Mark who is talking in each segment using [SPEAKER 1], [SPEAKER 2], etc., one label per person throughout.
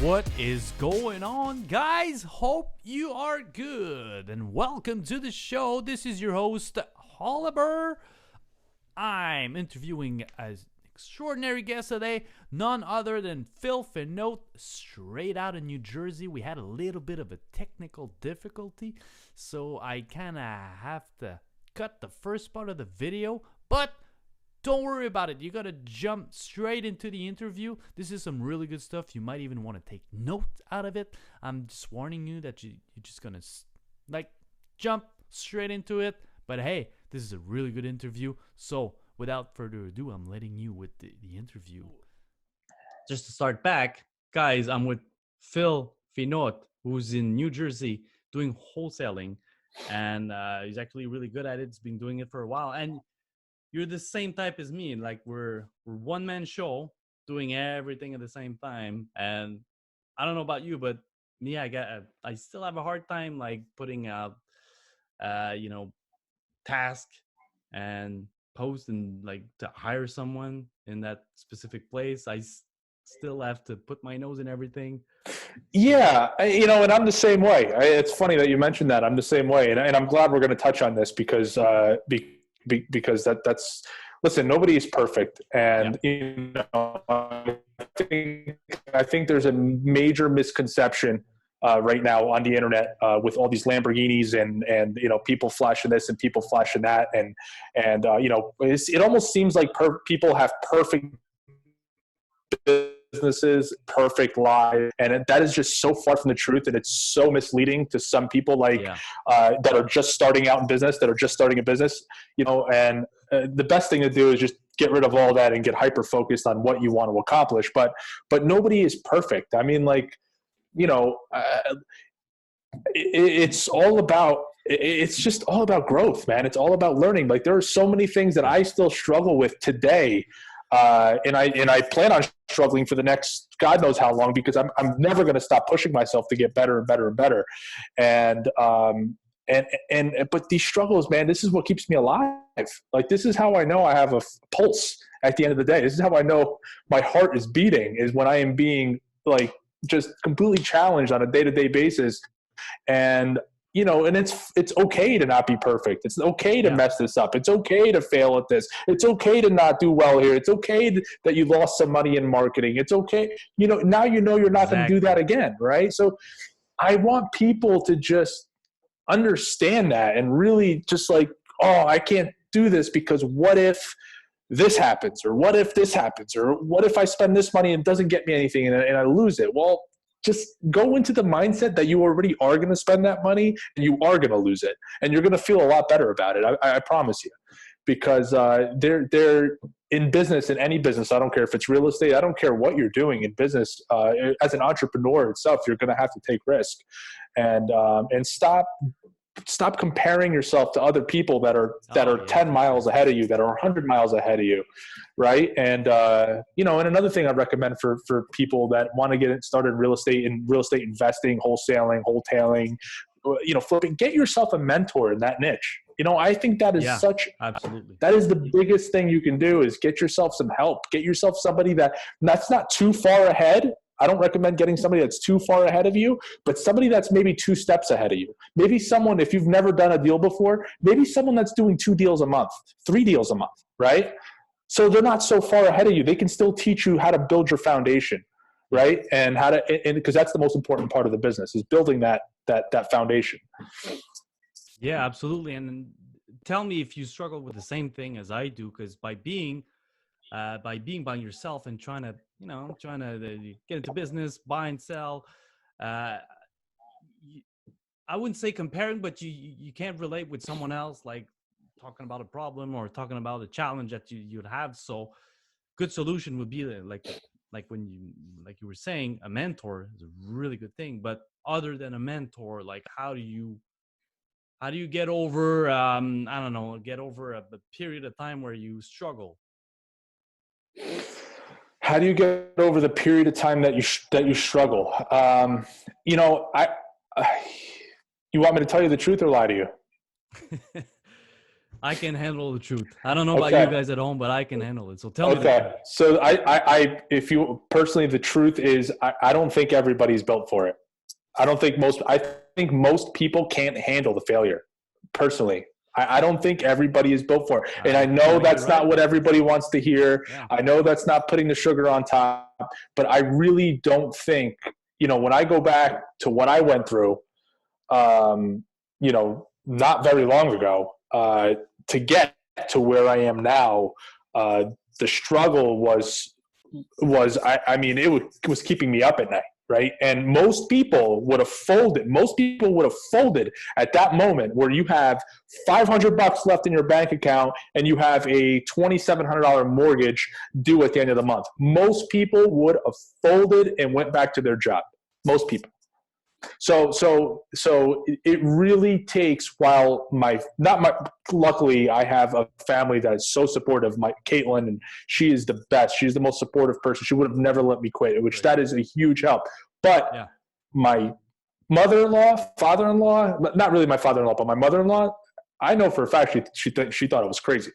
[SPEAKER 1] What is going on, guys? Hope you are good and welcome to the show. This is your host, Oliver. I'm interviewing an extraordinary guest today, none other than Phil Finote, straight out of New Jersey. We had a little bit of a technical difficulty, so I kind of have to cut the first part of the video, but don't worry about it. You got to jump straight into the interview. This is some really good stuff. You might even want to take note out of it. I'm just warning you that you're just going to jump straight into it. But hey, this is a really good interview. So without further ado, I'm letting you with the interview. Just to start back, guys, I'm with Phil Finote, who's in New Jersey doing wholesaling. And he's actually really good at it. He's been doing it for a while. And you're the same type as me. Like we're one-man show doing everything at the same time. And I don't know about you, but me, I still have a hard time like putting out, task and post and like to hire someone in that specific place. I still have to put my nose in everything.
[SPEAKER 2] Yeah, and I'm the same way. It's funny that you mentioned that. I'm the same way, and I'm glad we're going to touch on this because because that's listen, nobody is perfect, and I think there's a major misconception right now on the internet with all these Lamborghinis and people flashing this and people flashing that, and it almost seems like people have perfect businesses, perfect lives, and that is just so far from the truth, and it's so misleading to some people that are just starting out in business, that are just starting a business, and the best thing to do is just get rid of all that and get hyper focused on what you want to accomplish. But nobody is perfect. I mean, it's just all about growth, man. It's all about learning. Like there are so many things that I still struggle with today. And I plan on struggling for the next God knows how long, because I'm never going to stop pushing myself to get better and better and better. But these struggles, man, this is what keeps me alive. Like this is how I know I have a pulse at the end of the day. This is how I know my heart is beating, is when I am being like just completely challenged on a day-to-day basis. And and it's okay to not be perfect. It's okay to mess this up. It's okay to fail at this. It's okay to not do well here. It's okay that you lost some money in marketing. It's okay. Now you're not going to do that again, right? So I want people to just understand that and really just like, oh, I can't do this because what if this happens, or what if this happens, or what if I spend this money and it doesn't get me anything and I lose it? Well, just go into the mindset that you already are going to spend that money and you are going to lose it, and you're going to feel a lot better about it. I promise you, because they're in business, in any business. I don't care if it's real estate. I don't care what you're doing in business. As an entrepreneur itself, you're going to have to take risk, and stop comparing yourself to other people that are 10 miles ahead of you, that are 100 miles ahead of you. Right. And, and another thing I recommend for people that want to get started in real estate investing, wholesaling, flipping, get yourself a mentor in that niche. I think that is absolutely. That is the biggest thing you can do, is get yourself some help, get yourself somebody that's not too far ahead. I don't recommend getting somebody that's too far ahead of you, but somebody that's maybe 2 steps ahead of you. Maybe someone, if you've never done a deal before, maybe someone that's doing 2 deals a month, 3 deals a month, right? So they're not so far ahead of you. They can still teach you how to build your foundation, right? And because that's the most important part of the business, is building that foundation.
[SPEAKER 1] Yeah, absolutely. And tell me if you struggle with the same thing as I do, because by being by yourself and trying to get into business, buy and sell, I wouldn't say comparing, but you can't relate with someone else, like talking about a problem or talking about a challenge that you'd have. So good solution would be like you were saying, a mentor is a really good thing. But other than a mentor, like how do you get over a period of time where you struggle?
[SPEAKER 2] How do you get over the period of time that you struggle? You want me to tell you the truth or lie to you?
[SPEAKER 1] I can handle the truth. I don't know about you
[SPEAKER 2] Okay.
[SPEAKER 1] guys at home, but I can handle it. So tell me the truth.
[SPEAKER 2] Okay. So if you personally, the truth is, I don't think everybody's built for it. I think most people can't handle the failure. Personally, I don't think everybody is built for it. And I
[SPEAKER 1] You
[SPEAKER 2] know
[SPEAKER 1] might be
[SPEAKER 2] that's not
[SPEAKER 1] right.
[SPEAKER 2] what everybody wants to hear.
[SPEAKER 1] Yeah.
[SPEAKER 2] I know that's not putting the sugar on top, but I really don't think, when I go back to what I went through, not very long ago, to get to where I am now, the struggle it was keeping me up at night, right? And most people would have folded. Most people would have folded at that moment where you have $500 left in your bank account and you have a $2,700 mortgage due at the end of the month. Most people would have folded and went back to their job. Most people. So it really takes, luckily I have a family that is so supportive. My Caitlin, and she is the best. She's the most supportive person. She would have never let me quit, which that is a huge help. But my mother-in-law, father-in-law, not really my father-in-law, but my mother-in-law, I know for a fact she thought it was crazy.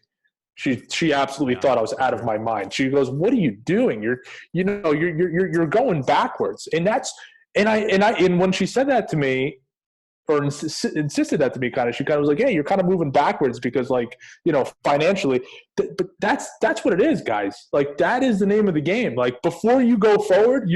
[SPEAKER 2] She absolutely thought I was out of my mind. She goes, "What are you doing? You're going backwards." And when she said that to me, or insisted that to me, she kind of was like, "Hey, you're kind of moving backwards because, financially." But that's what it is, guys. Like, that is the name of the game. Like, before you go forward,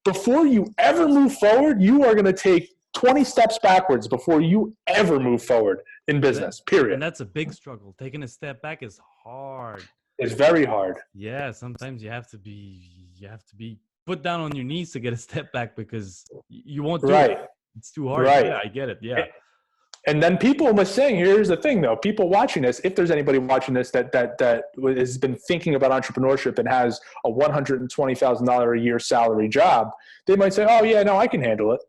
[SPEAKER 2] before you ever move forward, you are going to take 20 steps backwards before you ever move forward in business. Period.
[SPEAKER 1] And that's a big struggle. Taking a step back is hard.
[SPEAKER 2] It's very hard.
[SPEAKER 1] Yeah, sometimes you have to be put down on your knees to get a step back because you won't do it. It's too hard.
[SPEAKER 2] Right.
[SPEAKER 1] Yeah, I get it. Yeah.
[SPEAKER 2] And then people must say, here's the thing though, people watching this, if there's anybody watching this that has been thinking about entrepreneurship and has a $120,000 a year salary job, they might say, "Oh yeah, no, I can handle it.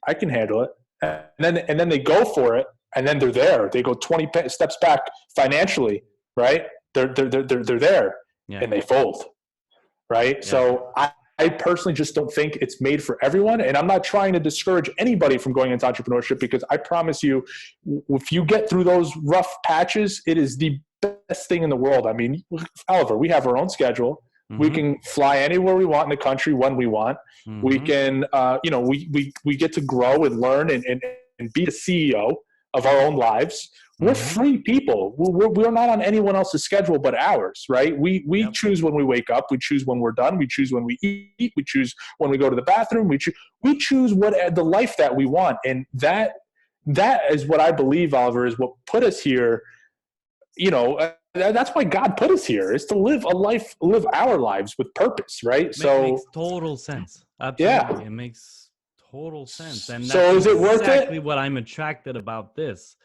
[SPEAKER 2] I can handle it." And then they go for it, and then they're there. They go 20 steps back financially, right? They're there, and they fold, right? Yeah. So I personally just don't think it's made for everyone. And I'm not trying to discourage anybody from going into entrepreneurship, because I promise you, if you get through those rough patches, it is the best thing in the world. I mean, Oliver, we have our own schedule. Mm-hmm. We can fly anywhere we want in the country when we want. Mm-hmm. We can, we get to grow and learn and be the CEO of our own lives. We're free people. We're not on anyone else's schedule but ours, right? We choose when we wake up. We choose when we're done. We choose when we eat. We choose when we go to the bathroom. We choose what the life that we want. And that is what I believe, Oliver, is what put us here. That's why God put us here, is to live our lives with purpose, right?
[SPEAKER 1] It makes total sense. Absolutely. Yeah. It makes total sense. And
[SPEAKER 2] so is it worth it?
[SPEAKER 1] Exactly what I'm attracted about this.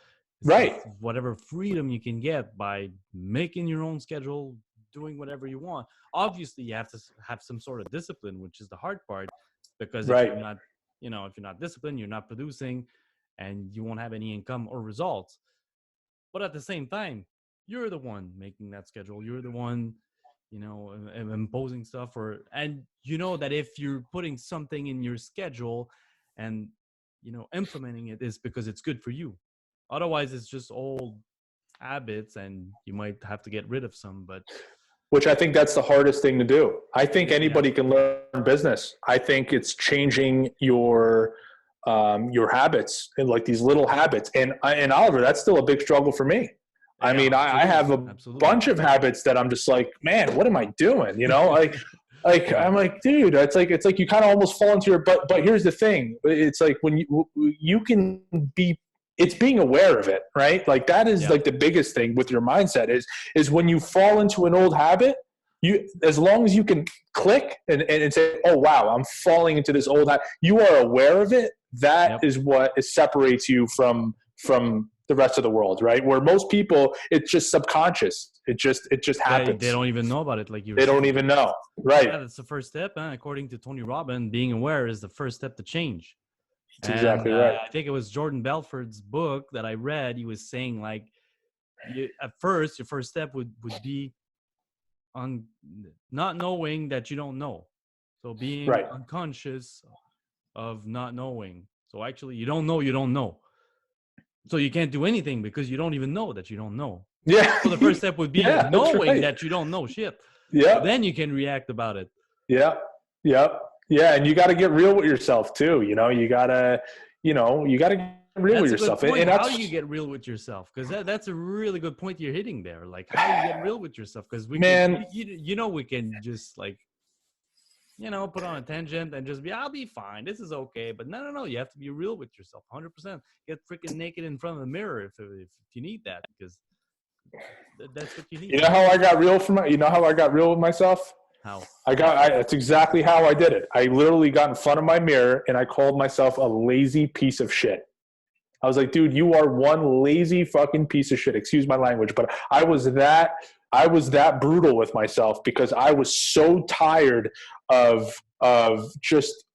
[SPEAKER 2] Right.
[SPEAKER 1] Whatever freedom you can get by making your own schedule, doing whatever you want. Obviously, you have to have some sort of discipline, which is the hard part, because if you're not, if you're not disciplined, you're not producing, and you won't have any income or results. But at the same time, you're the one making that schedule. You're the one, imposing stuff, and you know that if you're putting something in your schedule and, implementing it, is because it's good for you. Otherwise, it's just old habits, and you might have to get rid of some. But
[SPEAKER 2] which I think that's the hardest thing to do. I think anybody can learn business. I think it's changing your habits, and like these little habits. And Oliver, that's still a big struggle for me. Yeah, I mean, I have a bunch of habits that I'm just like, man, what am I doing? I'm like, dude, it's like you kind of almost fall into your. But here's the thing: it's like when you can be. It's being aware of it, right? Like that is like the biggest thing with your mindset is when you fall into an old habit, as long as you can click and say, "Oh wow, I'm falling into this old habit," you are aware of it. That is what separates you from the rest of the world, right? Where most people, it's just subconscious. It just happens.
[SPEAKER 1] They don't even know about it. Like
[SPEAKER 2] they don't even know, right?
[SPEAKER 1] Yeah, that's the first step. According to Tony Robbins, being aware is the first step to change.
[SPEAKER 2] That's exactly right.
[SPEAKER 1] I think it was Jordan Belfort's book that I read. He was saying, like, at first, your first step would be on not knowing that you don't know. So being unconscious of not knowing. So actually, you don't know. So you can't do anything because you don't even know that you don't know.
[SPEAKER 2] Yeah.
[SPEAKER 1] So the first step would be
[SPEAKER 2] Yeah, that's
[SPEAKER 1] knowing
[SPEAKER 2] right.
[SPEAKER 1] that you don't know shit.
[SPEAKER 2] Yeah.
[SPEAKER 1] Then you can react about it.
[SPEAKER 2] Yeah. Yeah. Yeah. And you got to get real with yourself too. You got to, get real with
[SPEAKER 1] That's a good
[SPEAKER 2] yourself.
[SPEAKER 1] point.
[SPEAKER 2] And
[SPEAKER 1] How
[SPEAKER 2] that's,
[SPEAKER 1] do you get real with yourself? Because that's a really good point you're hitting there. Like, how you get real with yourself? Because we can,
[SPEAKER 2] man,
[SPEAKER 1] we can just like, put on a tangent and just be, I'll be fine. This is okay. But no. You have to be real with yourself. 100%. Get freaking naked in front of the mirror if you need that, because that's what you need.
[SPEAKER 2] you know how I got real how I got real with myself?
[SPEAKER 1] How?
[SPEAKER 2] That's exactly how I did it. I literally got in front of my mirror and I called myself a lazy piece of shit. I was like, dude, you are one lazy fucking piece of shit. Excuse my language, but I was that brutal with myself because I was so tired of just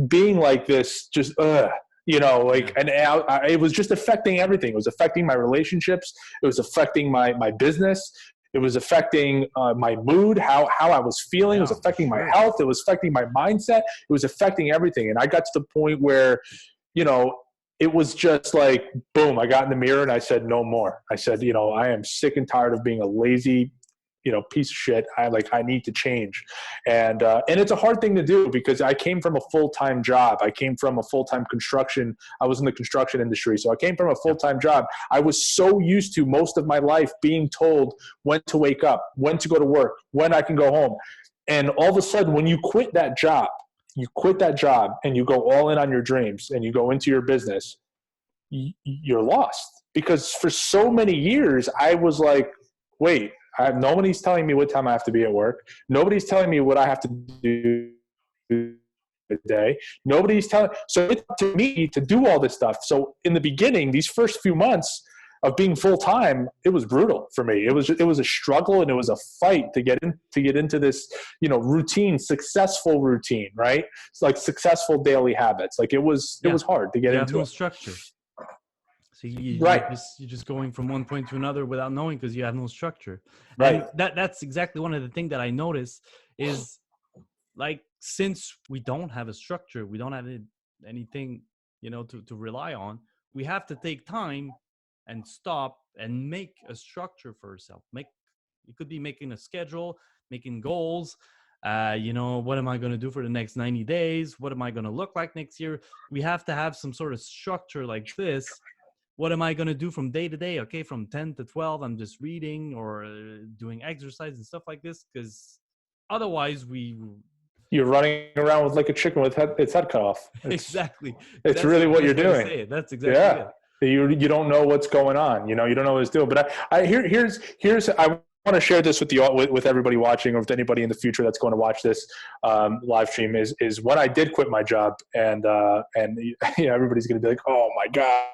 [SPEAKER 2] being like this, just and it was just affecting everything. It was affecting my relationships. It was affecting my business. It was affecting my mood, how I was feeling. It was affecting my health. It was affecting my mindset. It was affecting everything. And I got to the point where, it was just like, boom, I got in the mirror and I said, no more. I said, I am sick and tired of being a lazy, piece of shit. I need to change. And it's a hard thing to do because I came from a full-time job. I came from a full-time construction. I was in the construction industry. So I came from a full-time job. I was so used to most of my life being told when to wake up, when to go to work, when I can go home. And all of a sudden, when you quit that job and you go all in on your dreams and you go into your business, you're lost. Because for so many years, I was like, wait, nobody's telling me what time I have to be at work. Nobody's telling me what I have to do a day. Nobody's telling. So it's up to me to do all this stuff. So in the beginning, these first few months of being full time, it was brutal for me. It was a struggle and it was a fight to get into this, routine, successful routine, right? It's like successful daily habits. Like it was hard to get into.
[SPEAKER 1] You have no structure. So you're just going from one point to another without knowing because you have no structure.
[SPEAKER 2] Right.
[SPEAKER 1] And that's exactly one of the things that I notice is, like, since we don't have a structure, we don't have anything, to rely on. We have to take time and stop and make a structure for yourself. You could be making a schedule, making goals. What am I going to do for the next 90 days? What am I going to look like next year? We have to have some sort of structure like this. What am I going to do from day to day? Okay, from 10 to 12, I'm just reading or doing exercise and stuff like this, because otherwise you're
[SPEAKER 2] running around with like a chicken with its head cut off.
[SPEAKER 1] Exactly.
[SPEAKER 2] It's really what you're doing.
[SPEAKER 1] That's exactly it.
[SPEAKER 2] You don't know what's going on. You don't know what it's doing. But here's I want to share this with everybody watching, or with anybody in the future that's going to watch this live stream. Is when I did quit my job, and everybody's going to be like, oh my god.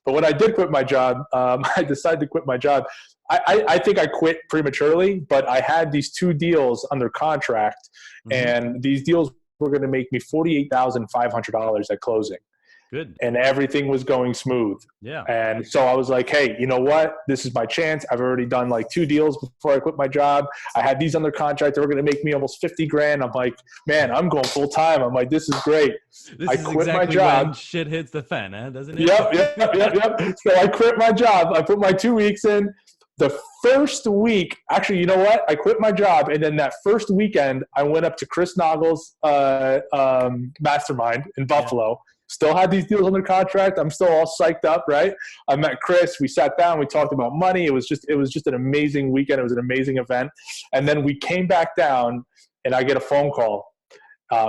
[SPEAKER 2] But when I did quit my job, I decided to quit my job. I think I quit prematurely, but I had these 2 deals under contract, and these deals were going to make me $48,500 at closing.
[SPEAKER 1] Good.
[SPEAKER 2] And everything was going smooth.
[SPEAKER 1] Yeah.
[SPEAKER 2] And so I was like, hey, you know what? This is my chance. I've already done like 2 deals before I quit my job. I had these under contract. They were going to make me almost $50,000. I'm like, man, I'm going full time. I'm like, this is great.
[SPEAKER 1] I quit my job. When shit hits the fan, doesn't it?
[SPEAKER 2] Yep. So I quit my job. I put my 2 weeks in. The first week, actually, you know what? I quit my job, and then that first weekend, I went up to Chris Nagel's mastermind in Buffalo. Yeah. Still had these deals under contract. I'm still all psyched up, right? I met Chris. We sat down. We talked about money. It was just an amazing weekend. It was an amazing event. And then we came back down, and I get a phone call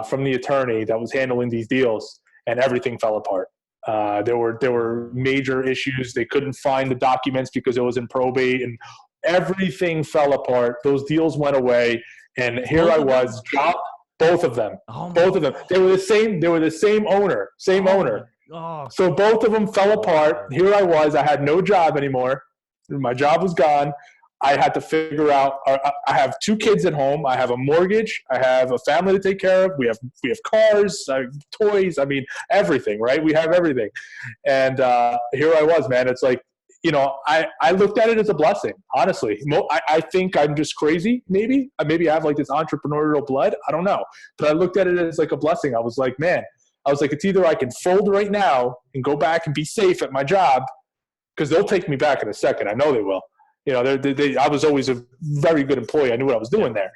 [SPEAKER 2] from the attorney that was handling these deals, and everything fell apart. There were major issues. They couldn't find the documents because it was in probate, and everything fell apart. Those deals went away, and here I was, both of them. Both of them. They were the same owner. So both of them fell apart. Here I was. I had no job anymore. My job was gone. I had to figure out. I have 2 kids at home. I have a mortgage. I have a family to take care of. We have cars, toys. I mean, everything. Right? We have everything. And here I was, man. It's like, I looked at it as a blessing. Honestly, I think I'm just crazy. Maybe I have like this entrepreneurial blood. I don't know, but I looked at it as like a blessing. I was like, man. It's either I can fold right now and go back and be safe at my job, because they'll take me back in a second. I know they will. You know, I was always a very good employee. I knew what I was doing there.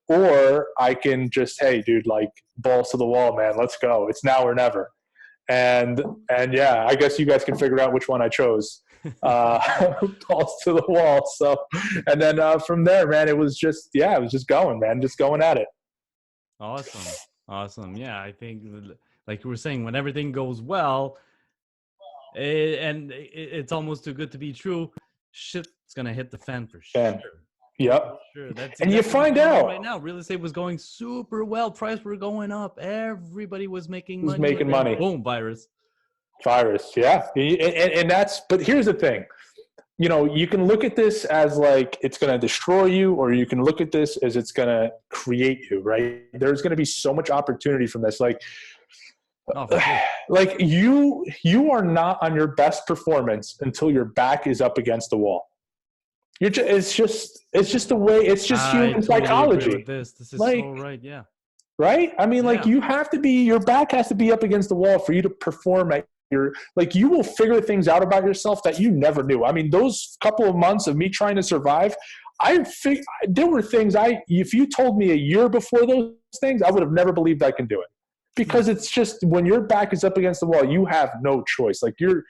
[SPEAKER 2] Or I can just, hey, dude, like balls to the wall, man. Let's go. It's now or never. And yeah, I guess you guys can figure out which one I chose. Balls to the wall. So, and then from there, man, it was just going, man, just going at it.
[SPEAKER 1] Awesome. Yeah, I think like you were saying, when everything goes well, it's almost too good to be true, shit's gonna hit the fan for sure.
[SPEAKER 2] Yep.
[SPEAKER 1] Sure. That's
[SPEAKER 2] and you find out
[SPEAKER 1] right now, real estate was going super well. Prices were going up. Everybody was making money.
[SPEAKER 2] Making money.
[SPEAKER 1] Boom, virus.
[SPEAKER 2] Yeah. And that's, but here's the thing. You know, you can look at this as like it's going to destroy you, or you can look at this as it's going to create you, right? There's going to be so much opportunity from this. Like, like you are not on your best performance until your back is up against the wall. It's just the way, it's just human psychology.
[SPEAKER 1] Agree with this is like, so right. Yeah.
[SPEAKER 2] Right. I mean, like your back has to be up against the wall for you to perform at like you will figure things out about yourself that you never knew. I mean, those couple of months of me trying to survive, there were things if you told me a year before those things, I would have never believed I can do it, because it's just, when your back is up against the wall, you have no choice. Like you're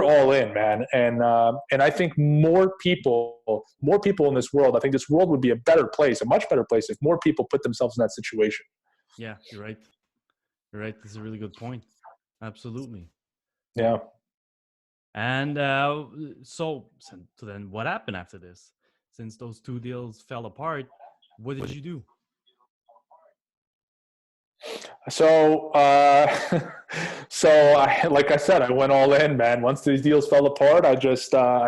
[SPEAKER 2] all in, man. And I think more people in this world, I think this world would be a better place, a much better place, if more people put themselves in that situation.
[SPEAKER 1] Yeah, you're right. This is a really good point. Absolutely.
[SPEAKER 2] Yeah.
[SPEAKER 1] And so then what happened after this? Since those two deals fell apart, what did you do?
[SPEAKER 2] So, like I said, I went all in, man. Once these deals fell apart, I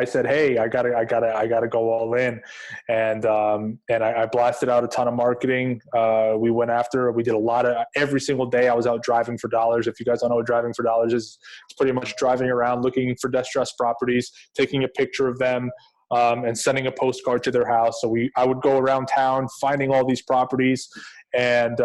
[SPEAKER 2] said, hey, I gotta go all in. And I blasted out a ton of marketing. We did a lot of, every single day I was out driving for dollars. If you guys don't know what driving for dollars is, it's pretty much driving around looking for distressed properties, taking a picture of them, and sending a postcard to their house. So I would go around town finding all these properties. And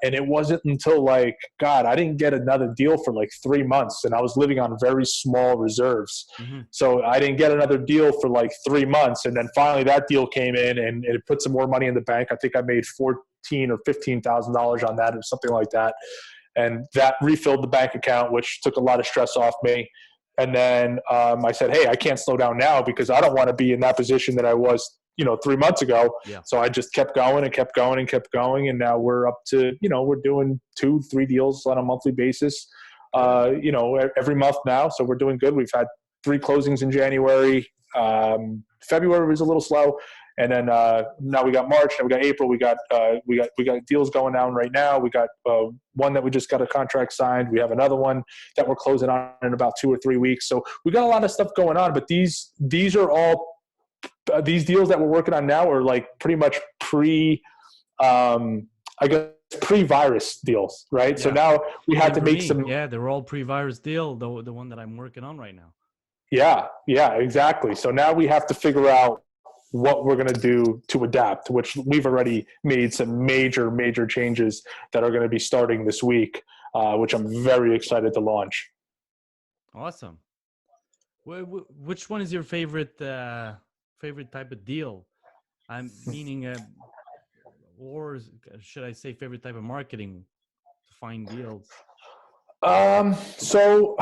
[SPEAKER 2] it wasn't until I didn't get another deal for like 3 months, and I was living on very small reserves. Mm-hmm. So I didn't get another deal for like 3 months. And then finally that deal came in, and it put some more money in the bank. I think I made $14,000 or $15,000 on that, or something like that. And that refilled the bank account, which took a lot of stress off me. And then I said, hey, I can't slow down now, because I don't want to be in that position that I was 3 months ago. Yeah. So I just kept going and kept going and kept going. And now we're up to, we're doing 2-3 deals on a monthly basis, every month now. So we're doing good. We've had 3 closings in January. February was a little slow. And then now we got March, and we got April. We got deals going down right now. We got one that we just got a contract signed. We have another one that we're closing on in about 2 or 3 weeks. So we got a lot of stuff going on. But these are all these deals that we're working on now are like pretty much pre-virus deals, right? Yeah. So now we have to make some.
[SPEAKER 1] Yeah, they're all pre-virus deal. The one that I'm working on right now.
[SPEAKER 2] Yeah, exactly. So now we have to figure out what we're going to do to adapt, which we've already made some major changes that are going to be starting this week, which I'm very excited to launch.
[SPEAKER 1] Awesome. Which one is your favorite type of deal? I'm meaning, or should I say favorite type of marketing to find deals?
[SPEAKER 2] So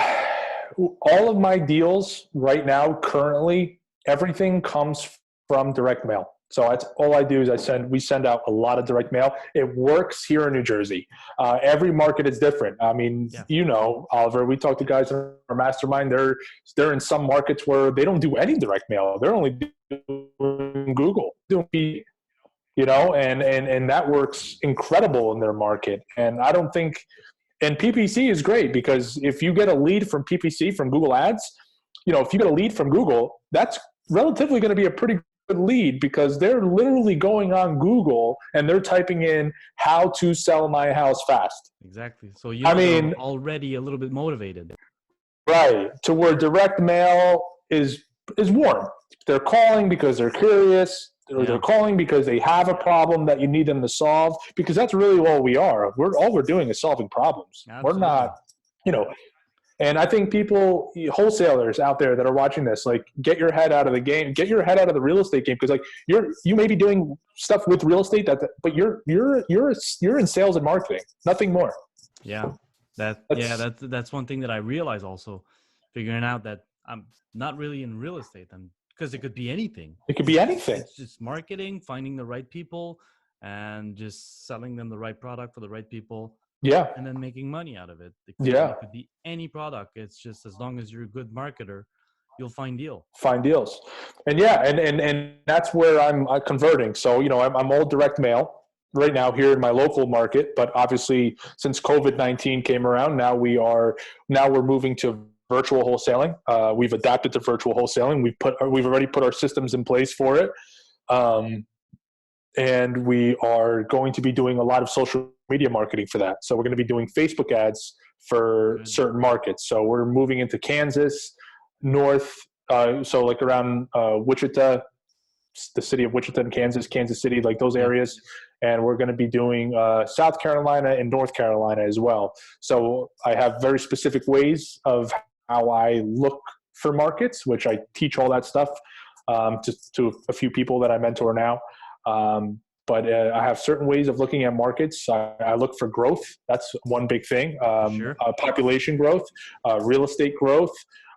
[SPEAKER 2] all of my deals right now, currently, everything comes from direct mail. So that's all I do is we send out a lot of direct mail. It works here in New Jersey. Every market is different. I mean, Oliver, we talk to guys in our mastermind. They're in some markets where they don't do any direct mail. They're only doing Google, and that works incredible in their market. And I don't think, and PPC is great, because if you get a lead from PPC, from Google Ads, if you get a lead from Google, that's relatively going to be a pretty good lead, because they're literally going on Google and they're typing in how to sell my house fast.
[SPEAKER 1] Exactly. So they're already a little bit motivated.
[SPEAKER 2] Right. To where direct mail is warm. They're calling because they're curious, or they're calling because they have a problem that you need them to solve, because that's really all we are. All we're doing is solving problems.
[SPEAKER 1] Absolutely.
[SPEAKER 2] We're not, And I think people, wholesalers out there that are watching this, like, get your head out of the game, get your head out of the real estate game, because like you may be doing stuff with real estate but you're in sales and marketing, nothing more.
[SPEAKER 1] Yeah, that's one thing that I realize also, figuring out that I'm not really in real estate, and because it could be anything.
[SPEAKER 2] It could be anything.
[SPEAKER 1] It's just marketing, finding the right people, and just selling them the right product for the right people.
[SPEAKER 2] Yeah.
[SPEAKER 1] And then making money out of it. It could be any product. It's just, as long as you're a good marketer, you'll find deals.
[SPEAKER 2] And and that's where I'm converting. So, I'm all direct mail right now here in my local market, but obviously since COVID-19 came around, now we're moving to virtual wholesaling. We've adapted to virtual wholesaling. We've already put our systems in place for it. And we are going to be doing a lot of social media marketing for that. So we're going to be doing Facebook ads for certain markets. So we're moving into Kansas, north, so like around Wichita, the city of Wichita and Kansas City, like those areas. And we're going to be doing South Carolina and North Carolina as well. So I have very specific ways of how I look for markets, which I teach all that stuff to a few people that I mentor now. But I have certain ways of looking at markets. I look for growth. That's one big thing. Population growth, real estate growth.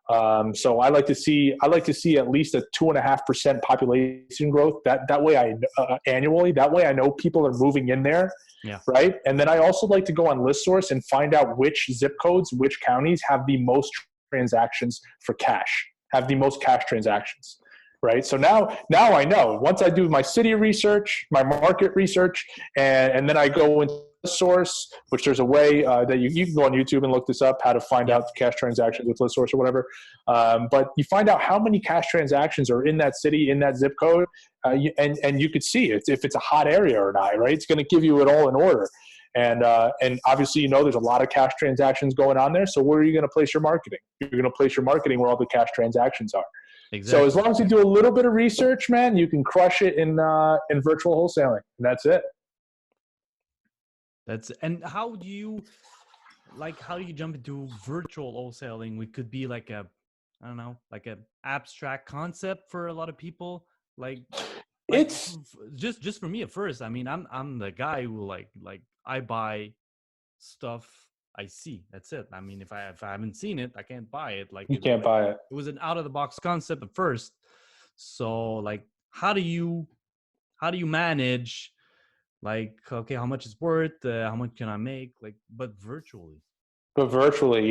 [SPEAKER 2] So I like to see at least a 2.5% population growth. That way annually. That way I know people are moving in there.
[SPEAKER 1] Yeah.
[SPEAKER 2] Right. And then I also like to go on ListSource and find out which zip codes, which counties have the most transactions for cash, have the most cash transactions. Right. So now I know, once I do my city research, my market research, and then I go into ListSource, which there's a way that you can go on YouTube and look this up, how to find out the cash transactions with ListSource or whatever. But you find out how many cash transactions are in that city, in that zip code, and you could see it, if it's a hot area or not. Right. It's going to give you it all in order. And obviously, there's a lot of cash transactions going on there. So where are you going to place your marketing? You're going to place your marketing where all the cash transactions are. Exactly. So as long as you do a little bit of research, man, you can crush it in virtual wholesaling, and that's it.
[SPEAKER 1] And how do you jump into virtual wholesaling? We could be like a abstract concept for a lot of people. It's just for me at first. I mean, I'm the guy who like I buy stuff I see. That's it. I mean, if I haven't seen it, I can't buy it. You can't buy it. It was an out of the box concept at first. So how do you manage how much it's worth, how much can I make, but virtually?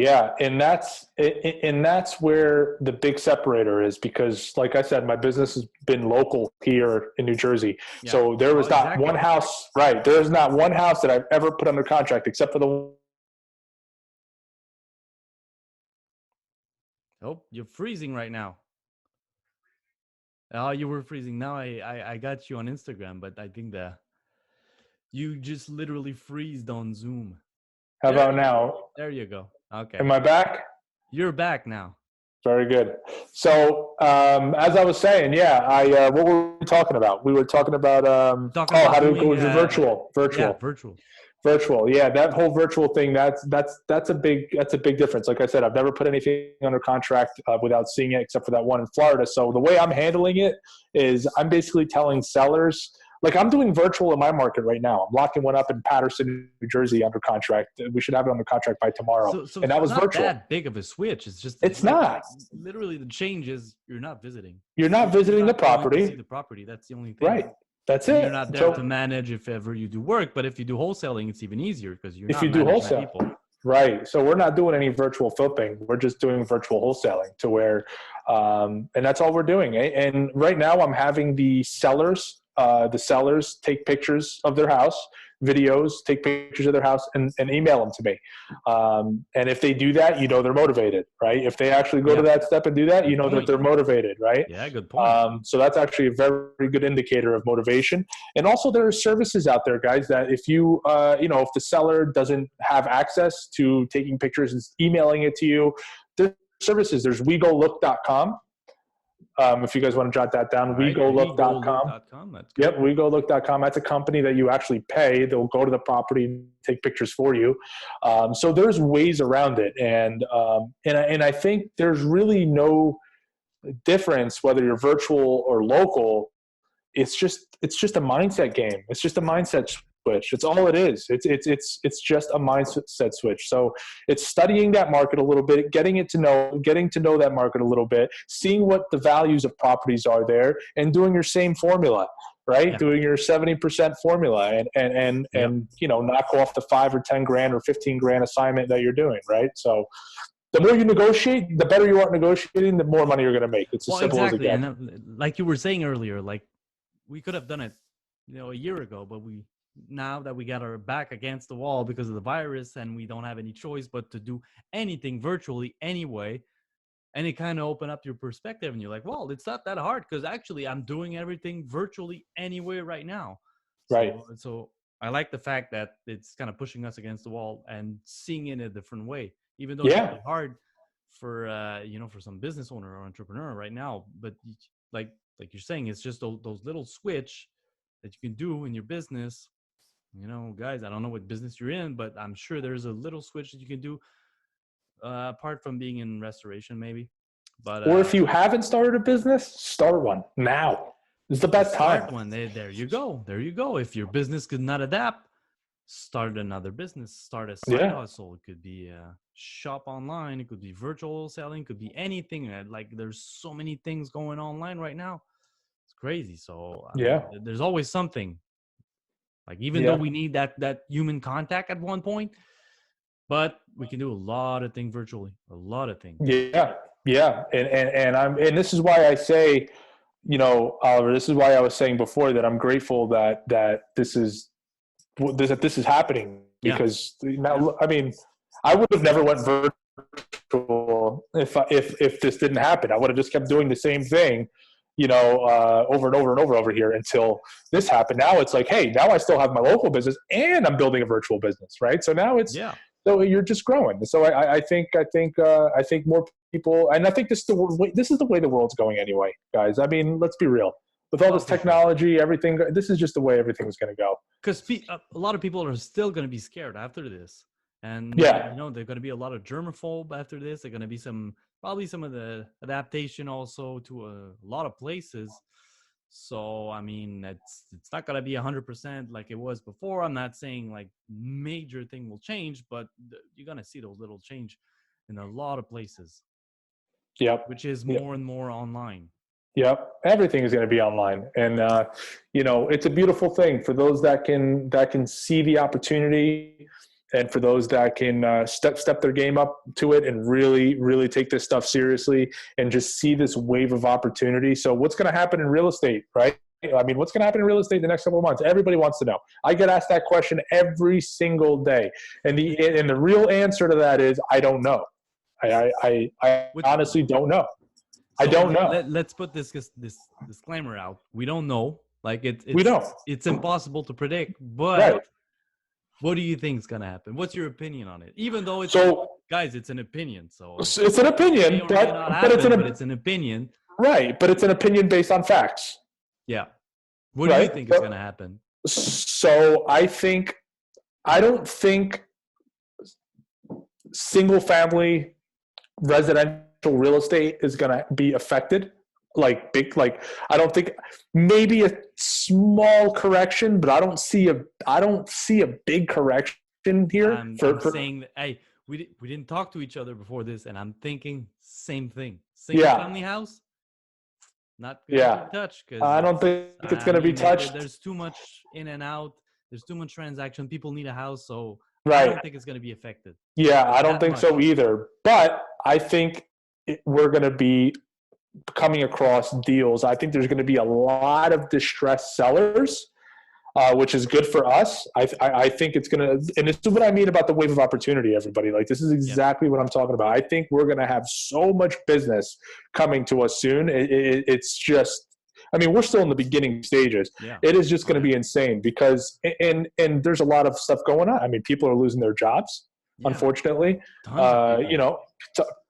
[SPEAKER 2] Yeah. And that's where the big separator is, because like I said, my business has been local here in New Jersey. Yeah. So there was not one house, right? There's not one house that I've ever put under contract except for the.
[SPEAKER 1] Oh, you're freezing right now. Oh, you were freezing. Now I got you on Instagram, but I think you just literally freezed on Zoom.
[SPEAKER 2] How about now?
[SPEAKER 1] There you go. Okay.
[SPEAKER 2] Am I back?
[SPEAKER 1] You're back now.
[SPEAKER 2] Very good. So as I was saying, what were we talking about? We were talking about how to go to virtual.
[SPEAKER 1] Yeah,
[SPEAKER 2] virtual. Yeah, that whole virtual thing, that's a big difference. Like I said, I've never put anything under contract without seeing it, except for that one in Florida. So the way I'm handling it is I'm basically telling sellers, I'm doing virtual in my market right now. I'm locking one up in Paterson, New Jersey under contract. We should have it under contract by tomorrow.
[SPEAKER 1] So
[SPEAKER 2] and that was
[SPEAKER 1] not
[SPEAKER 2] virtual.
[SPEAKER 1] That big of a switch.
[SPEAKER 2] It's not.
[SPEAKER 1] Literally, the change is you're not visiting.
[SPEAKER 2] You're not visiting the property.
[SPEAKER 1] See the property. That's the only thing.
[SPEAKER 2] Right. That's it.
[SPEAKER 1] You're not there to manage if ever you do work, but if you do wholesaling, it's even easier because you're not managing
[SPEAKER 2] wholesale
[SPEAKER 1] people.
[SPEAKER 2] Right. So we're not doing any virtual flipping. We're just doing virtual wholesaling to where, and that's all we're doing. And right now I'm having the sellers take pictures of their house, videos, take pictures of their house and email them to me. And if they do that, they're motivated, right? If they actually go to that step and do that, that they're motivated, right?
[SPEAKER 1] Yeah, good point.
[SPEAKER 2] So that's actually a very good indicator of motivation. And also there are services out there, guys, that if you, if the seller doesn't have access to taking pictures and emailing it to you, there's services. There's wegolook.com. If you guys want to jot that down,
[SPEAKER 1] Right.
[SPEAKER 2] wegolook.com.
[SPEAKER 1] That's good.
[SPEAKER 2] Yep, wegolook.com. That's a company that you actually pay. They'll go to the property and take pictures for you. So there's ways around it, and I think there's really no difference whether you're virtual or local. It's just a mindset game. It's just a mindset switch. It's all it is. It's just a mindset switch. So it's studying that market a little bit, getting to know that market a little bit, seeing what the values of properties are there, and doing your same formula, right?
[SPEAKER 1] Yeah.
[SPEAKER 2] Doing your 70% formula, and knock off the $5 or $10,000 or $15,000 assignment that you're doing, right? So the more you negotiate, the better you are at negotiating, the more money you're going to make. It's as simple as it gets.
[SPEAKER 1] And like you were saying earlier, like we could have done it, a year ago, but now that we got our back against the wall because of the virus and we don't have any choice but to do anything virtually anyway. And it kind of opened up your perspective and you're like, well, it's not that hard because actually I'm doing everything virtually anyway right now.
[SPEAKER 2] Right.
[SPEAKER 1] So I like the fact that it's kind of pushing us against the wall and seeing it in a different way, even though it's really hard for, for some business owner or entrepreneur right now. But like you're saying, it's just those little switch that you can do in your business. Guys, I don't know what business you're in, but I'm sure there's a little switch that you can do apart from being in restoration, maybe. But
[SPEAKER 2] or if you haven't started a business, start one now. It's the best time.
[SPEAKER 1] Start one. There you go. There you go. If your business could not adapt, start another business. Start a side hustle. It could be a shop online. It could be virtual wholesaling. It could be anything. Like there's so many things going online right now. It's crazy. So I mean, there's always something. Like even though we need that human contact at one point, but we can do a lot of things virtually. A lot of things.
[SPEAKER 2] Yeah. And this is why I say, Oliver, this is why I was saying before that I'm grateful that this is happening, because now, I mean, I would have never went virtual if this didn't happen. I would have just kept doing the same thing, over and over here until this happened. Now it's like, hey, now I still have my local business and I'm building a virtual business, right? So now so you're just growing. So I think more people, and I think this is the way the world's going anyway, guys. I mean, let's be real. With all this technology, everything, this is just the way everything's going to go.
[SPEAKER 1] Because a lot of people are still going to be scared after this. And, there's going to be a lot of germaphobe after this. There's going to be probably some of the adaptation also to a lot of places. So, I mean, it's not going to be 100% like it was before. I'm not saying like major thing will change, but you're going to see those little change in a lot of places.
[SPEAKER 2] Yep.
[SPEAKER 1] Which is more and more online.
[SPEAKER 2] Yep. Everything is going to be online. And, it's a beautiful thing for those that can see the opportunity, and for those that can step their game up to it and really, really take this stuff seriously and just see this wave of opportunity. So what's going to happen in real estate, right? I mean, what's going to happen in real estate in the next couple of months? Everybody wants to know. I get asked that question every single day. And the real answer to that is, I don't know. I honestly don't know. I don't know.
[SPEAKER 1] Let's put this disclaimer out. We don't know. Like
[SPEAKER 2] we don't.
[SPEAKER 1] It's impossible to predict. But what do you think is going to happen? What's your opinion on it? Even though it's an opinion. So
[SPEAKER 2] it's an opinion, but it's an
[SPEAKER 1] opinion.
[SPEAKER 2] Right, but it's an opinion based on facts.
[SPEAKER 1] Yeah. What do you think is going to happen?
[SPEAKER 2] So I don't think single family residential real estate is going to be affected I don't think, maybe a small correction, but I don't see a big correction here.
[SPEAKER 1] I'm saying that, hey, we didn't talk to each other before this, and I'm thinking same thing. Single family house, not going to touch, because
[SPEAKER 2] I don't think it's going to be touched.
[SPEAKER 1] There's too much in and out. There's too much transaction. People need a house, so
[SPEAKER 2] I
[SPEAKER 1] don't think it's going to be affected.
[SPEAKER 2] Yeah, I don't think so either. But I think we're going to be coming across deals. I think there's going to be a lot of distressed sellers, which is good for us. I think it's going to, and this is what I mean about the wave of opportunity, everybody. Like, this is exactly what I'm talking about. I think we're going to have so much business coming to us soon. It's just, I mean, we're still in the beginning stages. Yeah. It is just going to be insane because, and there's a lot of stuff going on. I mean, people are losing their jobs, unfortunately.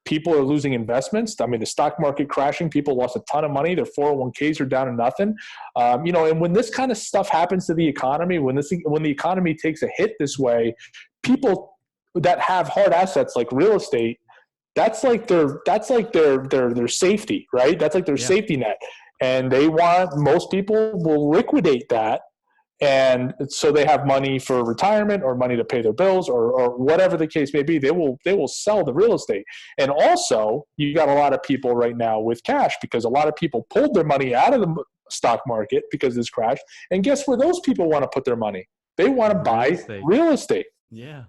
[SPEAKER 2] people are losing investments. I mean, the stock market crashing, people lost a ton of money. Their 401ks are down to nothing. And when this kind of stuff happens to the economy, when the economy takes a hit this way, people that have hard assets like real estate, that's like their safety, right? That's like their safety net. And most people will liquidate that. And so they have money for retirement or money to pay their bills or whatever the case may be. They will sell the real estate. And also, you got a lot of people right now with cash because a lot of people pulled their money out of the stock market because of this crash. And guess where those people want to put their money? They want to buy real estate.
[SPEAKER 1] Yeah.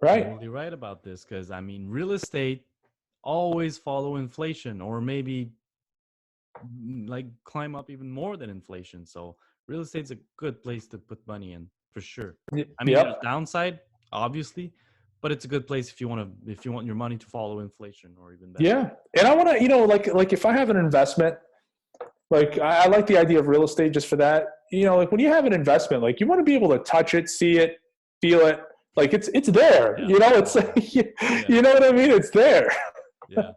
[SPEAKER 2] Right.
[SPEAKER 1] You're totally right about this because, real estate always follow inflation or maybe like climb up even more than inflation. So real estate's a good place to put money in for sure. There's downside, obviously, but it's a good place if you want your money to follow inflation or even better.
[SPEAKER 2] Yeah. And I want to, like if I have an investment, like I like the idea of real estate just for that. Like when you have an investment, like you want to be able to touch it, see it, feel it. Like it's there, it's like, you know what I mean? It's there.
[SPEAKER 1] Yeah.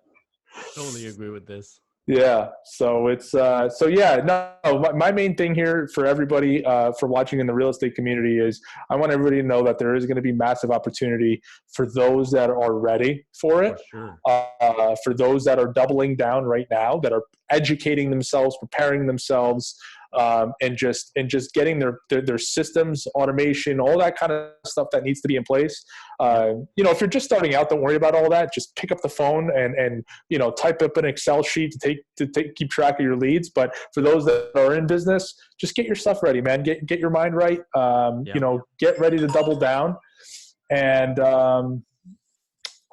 [SPEAKER 1] Totally agree with this.
[SPEAKER 2] Yeah. So it's, my main thing here for everybody for watching in the real estate community is I want everybody to know that there is going to be massive opportunity for those that are ready for it.
[SPEAKER 1] For sure.
[SPEAKER 2] For those that are doubling down right now, that are educating themselves, preparing themselves, and just getting their systems, automation, all that kind of stuff that needs to be in place. If you're just starting out, don't worry about all that. Just pick up the phone and type up an Excel sheet to keep track of your leads. But for those that are in business, just get your stuff ready, man. Get your mind right. Get ready to double down, and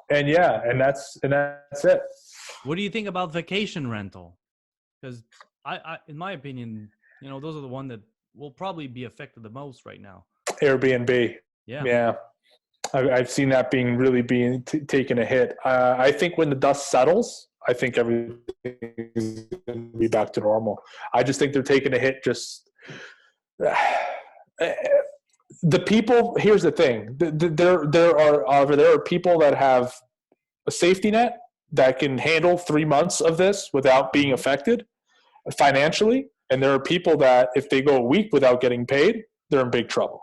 [SPEAKER 2] that's it.
[SPEAKER 1] What do you think about vacation rental? Because I in my opinion, those are the one that will probably be affected the most right now. Airbnb.
[SPEAKER 2] Yeah. I've seen that being taken a hit. I think when the dust settles, I think everything is going to be back to normal. I just think they're taking a hit. Just the people. Here's the thing: there are people that have a safety net that can handle 3 months of this without being affected financially. And there are people that if they go a week without getting paid, they're in big trouble.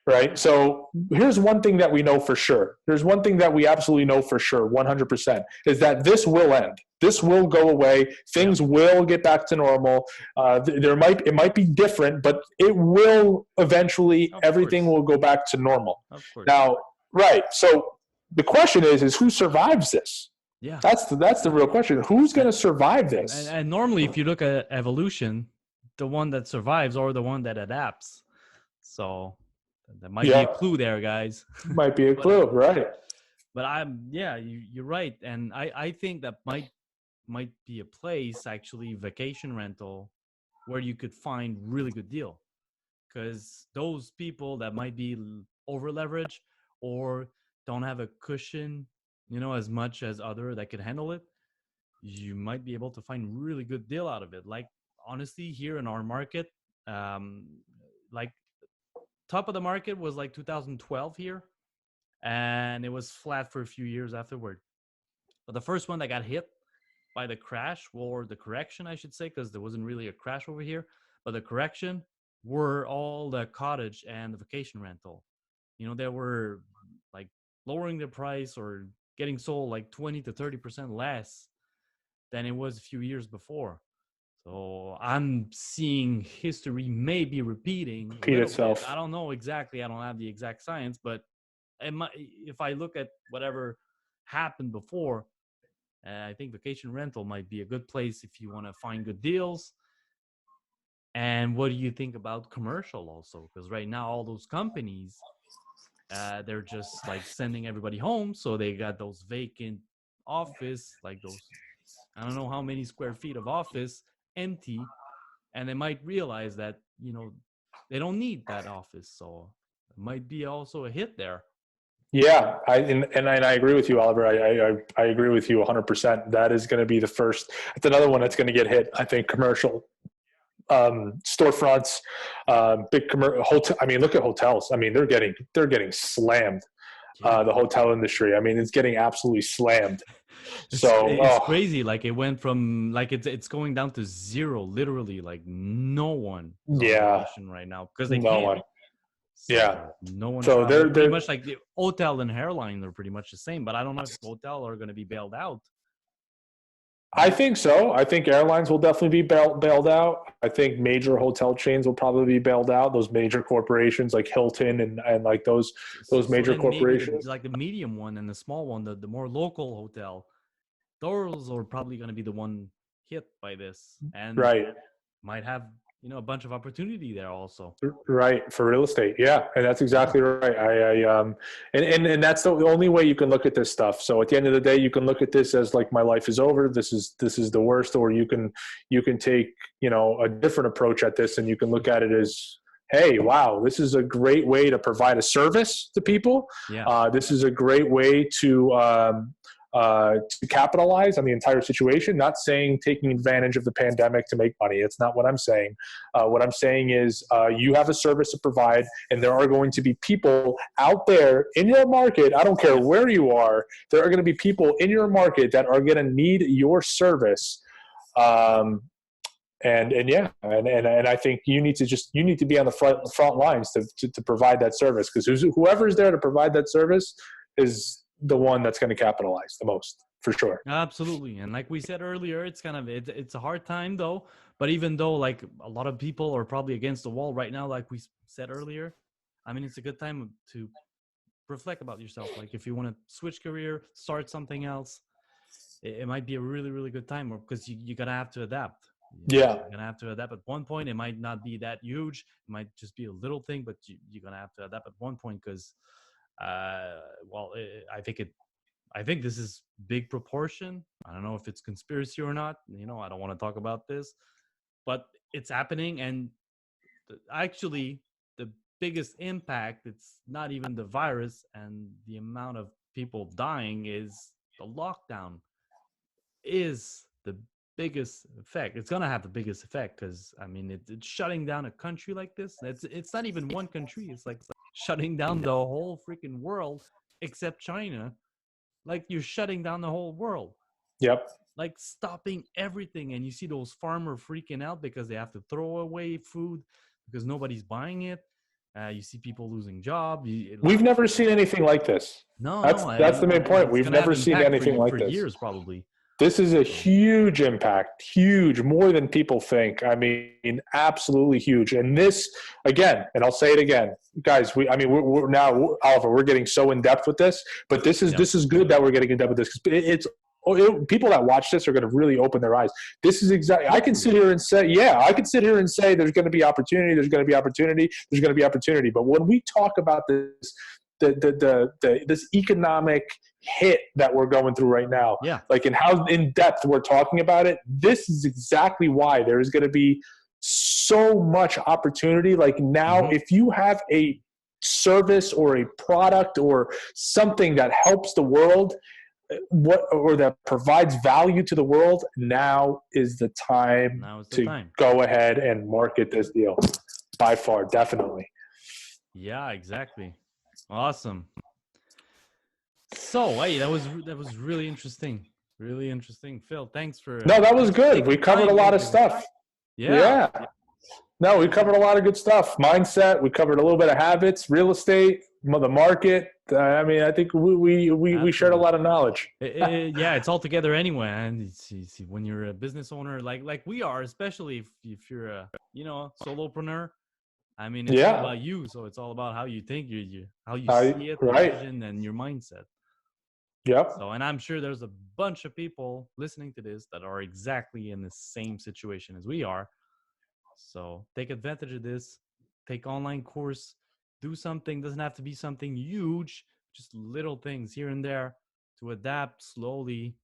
[SPEAKER 2] Right? So here's one thing that we know for sure. There's one thing that we absolutely know for sure, 100%, is that this will end. This will go away. Things will get back to normal. It might be different, but it will eventually, everything will go back to normal.
[SPEAKER 1] Of course.
[SPEAKER 2] Now, right. So the question is who survives this?
[SPEAKER 1] Yeah.
[SPEAKER 2] That's the real question. Who's going to survive this?
[SPEAKER 1] And normally, if you look at evolution, the one that survives or the one that adapts. So that might be a clue there, guys.
[SPEAKER 2] Might be a clue, right?
[SPEAKER 1] But you're right. And I think that might be a place, actually, vacation rental, where you could find really good deal. Because those people that might be over leveraged or don't have a cushion, as much as other that could handle it, you might be able to find really good deal out of it. Like, honestly, here in our market, like top of the market was like 2012 here, and it was flat for a few years afterward. But the first one that got hit by the crash, or the correction, I should say, because there wasn't really a crash over here, but the correction were all the cottage and the vacation rental. They were like lowering the price or getting sold like 20 to 30% less than it was a few years before. So I'm seeing history maybe repeat
[SPEAKER 2] itself.
[SPEAKER 1] I don't know exactly. I don't have the exact science, but if I look at whatever happened before, I think vacation rental might be a good place if you want to find good deals. And what do you think about commercial also? Because right now, all those companies, they're just like sending everybody home. So they got those vacant office, like those, I don't know how many square feet of office empty. And they might realize that, they don't need that office. So it might be also a hit there.
[SPEAKER 2] Yeah, I agree with you, Oliver. I agree with you 100%. That is going to be the first. It's another one that's going to get hit. I think commercial storefronts, big commercial hotel. I mean, look at hotels. I mean, they're getting slammed.
[SPEAKER 1] Yeah.
[SPEAKER 2] The hotel industry. I mean, it's getting absolutely slammed.
[SPEAKER 1] It's
[SPEAKER 2] So,
[SPEAKER 1] it's crazy. Like it went from like it's going down to zero, literally. Like no one is on
[SPEAKER 2] yeah,
[SPEAKER 1] vacation right now because they
[SPEAKER 2] no
[SPEAKER 1] can't.
[SPEAKER 2] one. Yeah.
[SPEAKER 1] So no one
[SPEAKER 2] So
[SPEAKER 1] travel. Pretty
[SPEAKER 2] they're
[SPEAKER 1] much like the hotel and airline are pretty much the same. But I don't know if hotel are going to be bailed out.
[SPEAKER 2] I think so. I think airlines will definitely be bailed out. I think major hotel chains will probably be bailed out. Those major corporations like Hilton and like those
[SPEAKER 1] So
[SPEAKER 2] major
[SPEAKER 1] then maybe
[SPEAKER 2] corporations.
[SPEAKER 1] like the medium one and the small one, the more local hotel, those are probably going to be the one hit by this, and
[SPEAKER 2] Right.
[SPEAKER 1] might have a bunch of opportunity there also.
[SPEAKER 2] Right, for real estate. Yeah, and that's
[SPEAKER 1] Yeah.
[SPEAKER 2] exactly right. And that's the only way you can look at this stuff. So at the end of the day, you can look at this as like my life is over. This is the worst, or you can take a different approach at this, and you can look at it as, hey, wow, this is a great way to provide a service to people.
[SPEAKER 1] Yeah.
[SPEAKER 2] This is a great way to capitalize on the entire situation. Not saying taking advantage of the pandemic to make money. It's not what I'm saying. What I'm saying is you have a service to provide, and there are going to be people out there in your market. I don't care where you are. There are going to be people in your market that are going to need your service. And yeah, and I think you need to be on the front lines to provide that service, because whoever is there to provide that service is the one that's going to capitalize the most, for sure.
[SPEAKER 1] Absolutely. And like we said earlier, it's a hard time though. But even though like a lot of people are probably against the wall right now, like we said earlier, I mean, it's a good time to reflect about yourself. Like if you want to switch career, start something else, it might be a really, really good time, because you're going to have to adapt.
[SPEAKER 2] Yeah.
[SPEAKER 1] You're going to have to adapt at one point. It might not be that huge. It might just be a little thing, but you're going to have to adapt at one point because, well, I think this is big proportion. I don't know if it's conspiracy or not. I don't want to talk about this, but it's happening. And actually, the biggest impact, it's not even the virus and the amount of people dying, is the lockdown is the biggest effect. It's going to have the biggest effect because, I mean, it's shutting down a country like this. It's not even one country. It's like shutting down the whole freaking world except China. Like you're shutting down the whole world,
[SPEAKER 2] Yep.
[SPEAKER 1] like stopping everything. And you see those farmers freaking out because they have to throw away food because nobody's buying it. You see people losing jobs.
[SPEAKER 2] We've never seen anything like this.
[SPEAKER 1] No,
[SPEAKER 2] That's the main point.
[SPEAKER 1] it's
[SPEAKER 2] We've
[SPEAKER 1] gonna have
[SPEAKER 2] never seen
[SPEAKER 1] impact
[SPEAKER 2] anything like
[SPEAKER 1] for
[SPEAKER 2] this.
[SPEAKER 1] years probably.
[SPEAKER 2] This is a
[SPEAKER 1] So,
[SPEAKER 2] huge impact, huge, more than people think. I mean, absolutely huge. And this, again, and I'll say it again, guys. We're now, Oliver. We're getting so in depth with this, but this is good that we're getting in depth with this, because people that watch this are going to really open their eyes. This is exactly. I can sit here and say, there's going to be opportunity. There's going to be opportunity. There's going to be opportunity. But when we talk about this, this economic hit that we're going through right now,
[SPEAKER 1] yeah,
[SPEAKER 2] like, and how in depth we're talking about it, this is exactly why there is going to be so much opportunity. Like now, if you have a service or a product or something that helps the world, or that provides value to the world, now is the time go ahead and market this deal. By far, definitely.
[SPEAKER 1] Yeah, exactly. Awesome. So, hey, that was really interesting. Really interesting, Phil. Thanks for.
[SPEAKER 2] No, that was good. We covered a lot of stuff. Yeah. No, we covered a lot of good stuff. Mindset. We covered a little bit of habits, real estate, the market. I mean, I think we shared a lot of knowledge.
[SPEAKER 1] Yeah, it's all together anyway. And when you're a business owner, like we are, especially if you're a solopreneur. I mean, it's all about you. So it's all about how you think, how you see it, your vision, and your mindset.
[SPEAKER 2] Yep.
[SPEAKER 1] So, and I'm sure there's a bunch of people listening to this that are exactly in the same situation as we are. So take advantage of this. Take online course. Do something. Doesn't have to be something huge. Just little things here and there to adapt slowly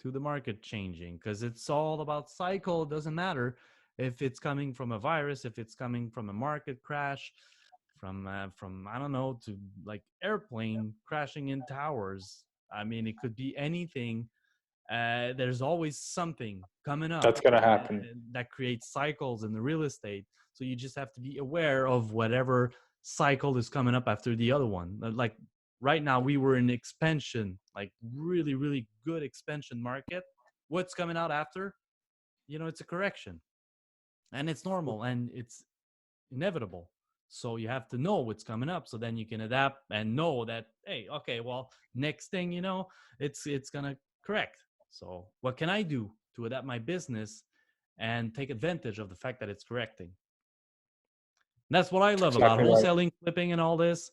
[SPEAKER 1] to the market changing. Because it's all about cycle. It doesn't matter if it's coming from a virus, if it's coming from a market crash, from I don't know, to like airplane crashing in towers. I mean, it could be anything. There's always something coming up
[SPEAKER 2] that's going to happen
[SPEAKER 1] that creates cycles in the real estate. So you just have to be aware of whatever cycle is coming up after the other one. Like right now we were in expansion, like really, really good expansion market. What's coming out after? It's a correction, and it's normal and it's inevitable. So you have to know what's coming up, so then you can adapt and know that, hey, okay, well, next thing it's gonna correct. So what can I do to adapt my business and take advantage of the fact that it's correcting? And that's what I love about
[SPEAKER 2] Exactly right.
[SPEAKER 1] wholesaling, flipping, and all this.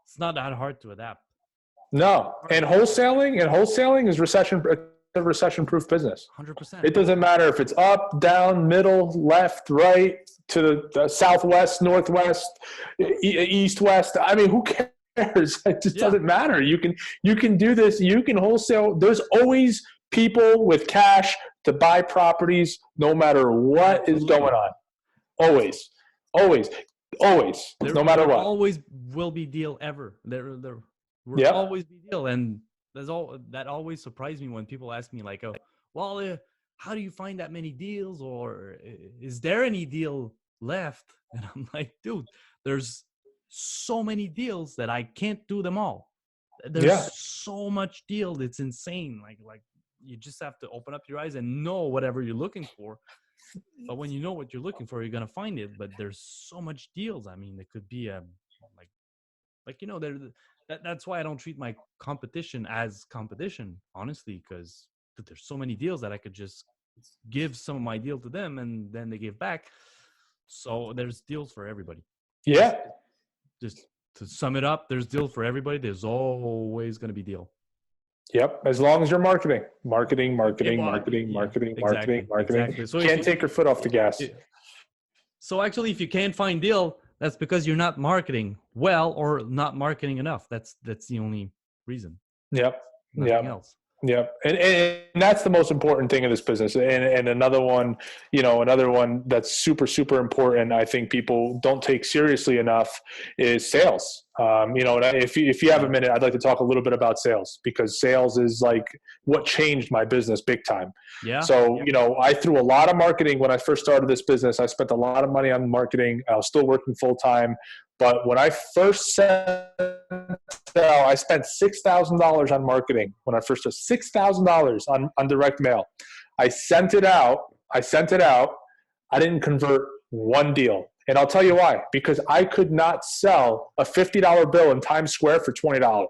[SPEAKER 1] It's not that hard to adapt.
[SPEAKER 2] No, and wholesaling is a recession-proof business.
[SPEAKER 1] 100%.
[SPEAKER 2] It doesn't matter if it's up, down, middle, left, right, to the southwest, northwest, east, west. I mean, who cares? It just doesn't matter. You can do this. You can wholesale. There's always people with cash to buy properties, no matter what is going on. Always, always, always. No matter what.
[SPEAKER 1] Always will be deal ever. There will always be deal, and that always surprised me when people ask me like, "Oh, well, how do you find that many deals, or is there any deal left?" And I'm like, dude, there's so many deals that I can't do them all. There's so much deal. It's insane. Like you just have to open up your eyes and know whatever you're looking for. But when you know what you're looking for, you're gonna find it. But there's so much deals. I mean, it could be that's why I don't treat my competition as competition, honestly, because there's so many deals that I could just give some of my deal to them and then they give back. So there's deals for everybody.
[SPEAKER 2] Yeah.
[SPEAKER 1] Just to sum it up, there's deals for everybody. There's always going to be deal.
[SPEAKER 2] Yep. As long as you're marketing.
[SPEAKER 1] Exactly.
[SPEAKER 2] So can't take your foot off the gas.
[SPEAKER 1] So actually, if you can't find deal, that's because you're not marketing well or not marketing enough. That's the only reason.
[SPEAKER 2] Yep.
[SPEAKER 1] Nothing else.
[SPEAKER 2] Yeah. And that's the most important thing in this business. And another one that's super, super important, I think people don't take seriously enough, is sales. If you have a minute, I'd like to talk a little bit about sales, because sales is like what changed my business big time.
[SPEAKER 1] Yeah.
[SPEAKER 2] So, I threw a lot of marketing when I first started this business. I spent a lot of money on marketing. I was still working full time. But when I first sell, I spent $6,000 on marketing. When I first did $6,000 on direct mail, I sent it out. I didn't convert one deal. And I'll tell you why. Because I could not sell a $50 bill in Times Square for $20.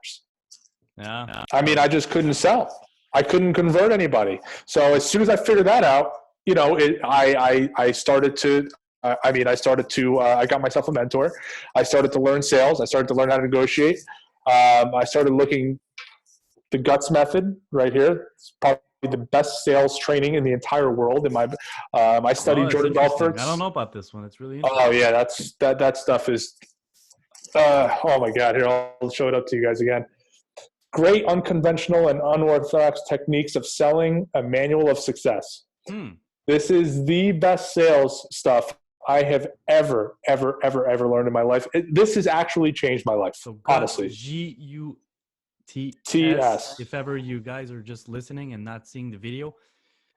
[SPEAKER 1] Yeah.
[SPEAKER 2] I mean, I just couldn't sell. I couldn't convert anybody. So as soon as I figured that out, I started to I got myself a mentor. I started to learn sales. I started to learn how to negotiate. I started looking the guts method right here. It's probably the best sales training in the entire world. I studied Jordan Belfort's.
[SPEAKER 1] I don't know about this one. It's really interesting.
[SPEAKER 2] Oh yeah, that stuff is. Oh my God! Here, I'll show it up to you guys again. Great unconventional and unorthodox techniques of selling, a manual of success. This is the best sales stuff I have ever learned in my life. This has actually changed my life,
[SPEAKER 1] so
[SPEAKER 2] honestly.
[SPEAKER 1] GUTS. If ever you guys are just listening and not seeing the video,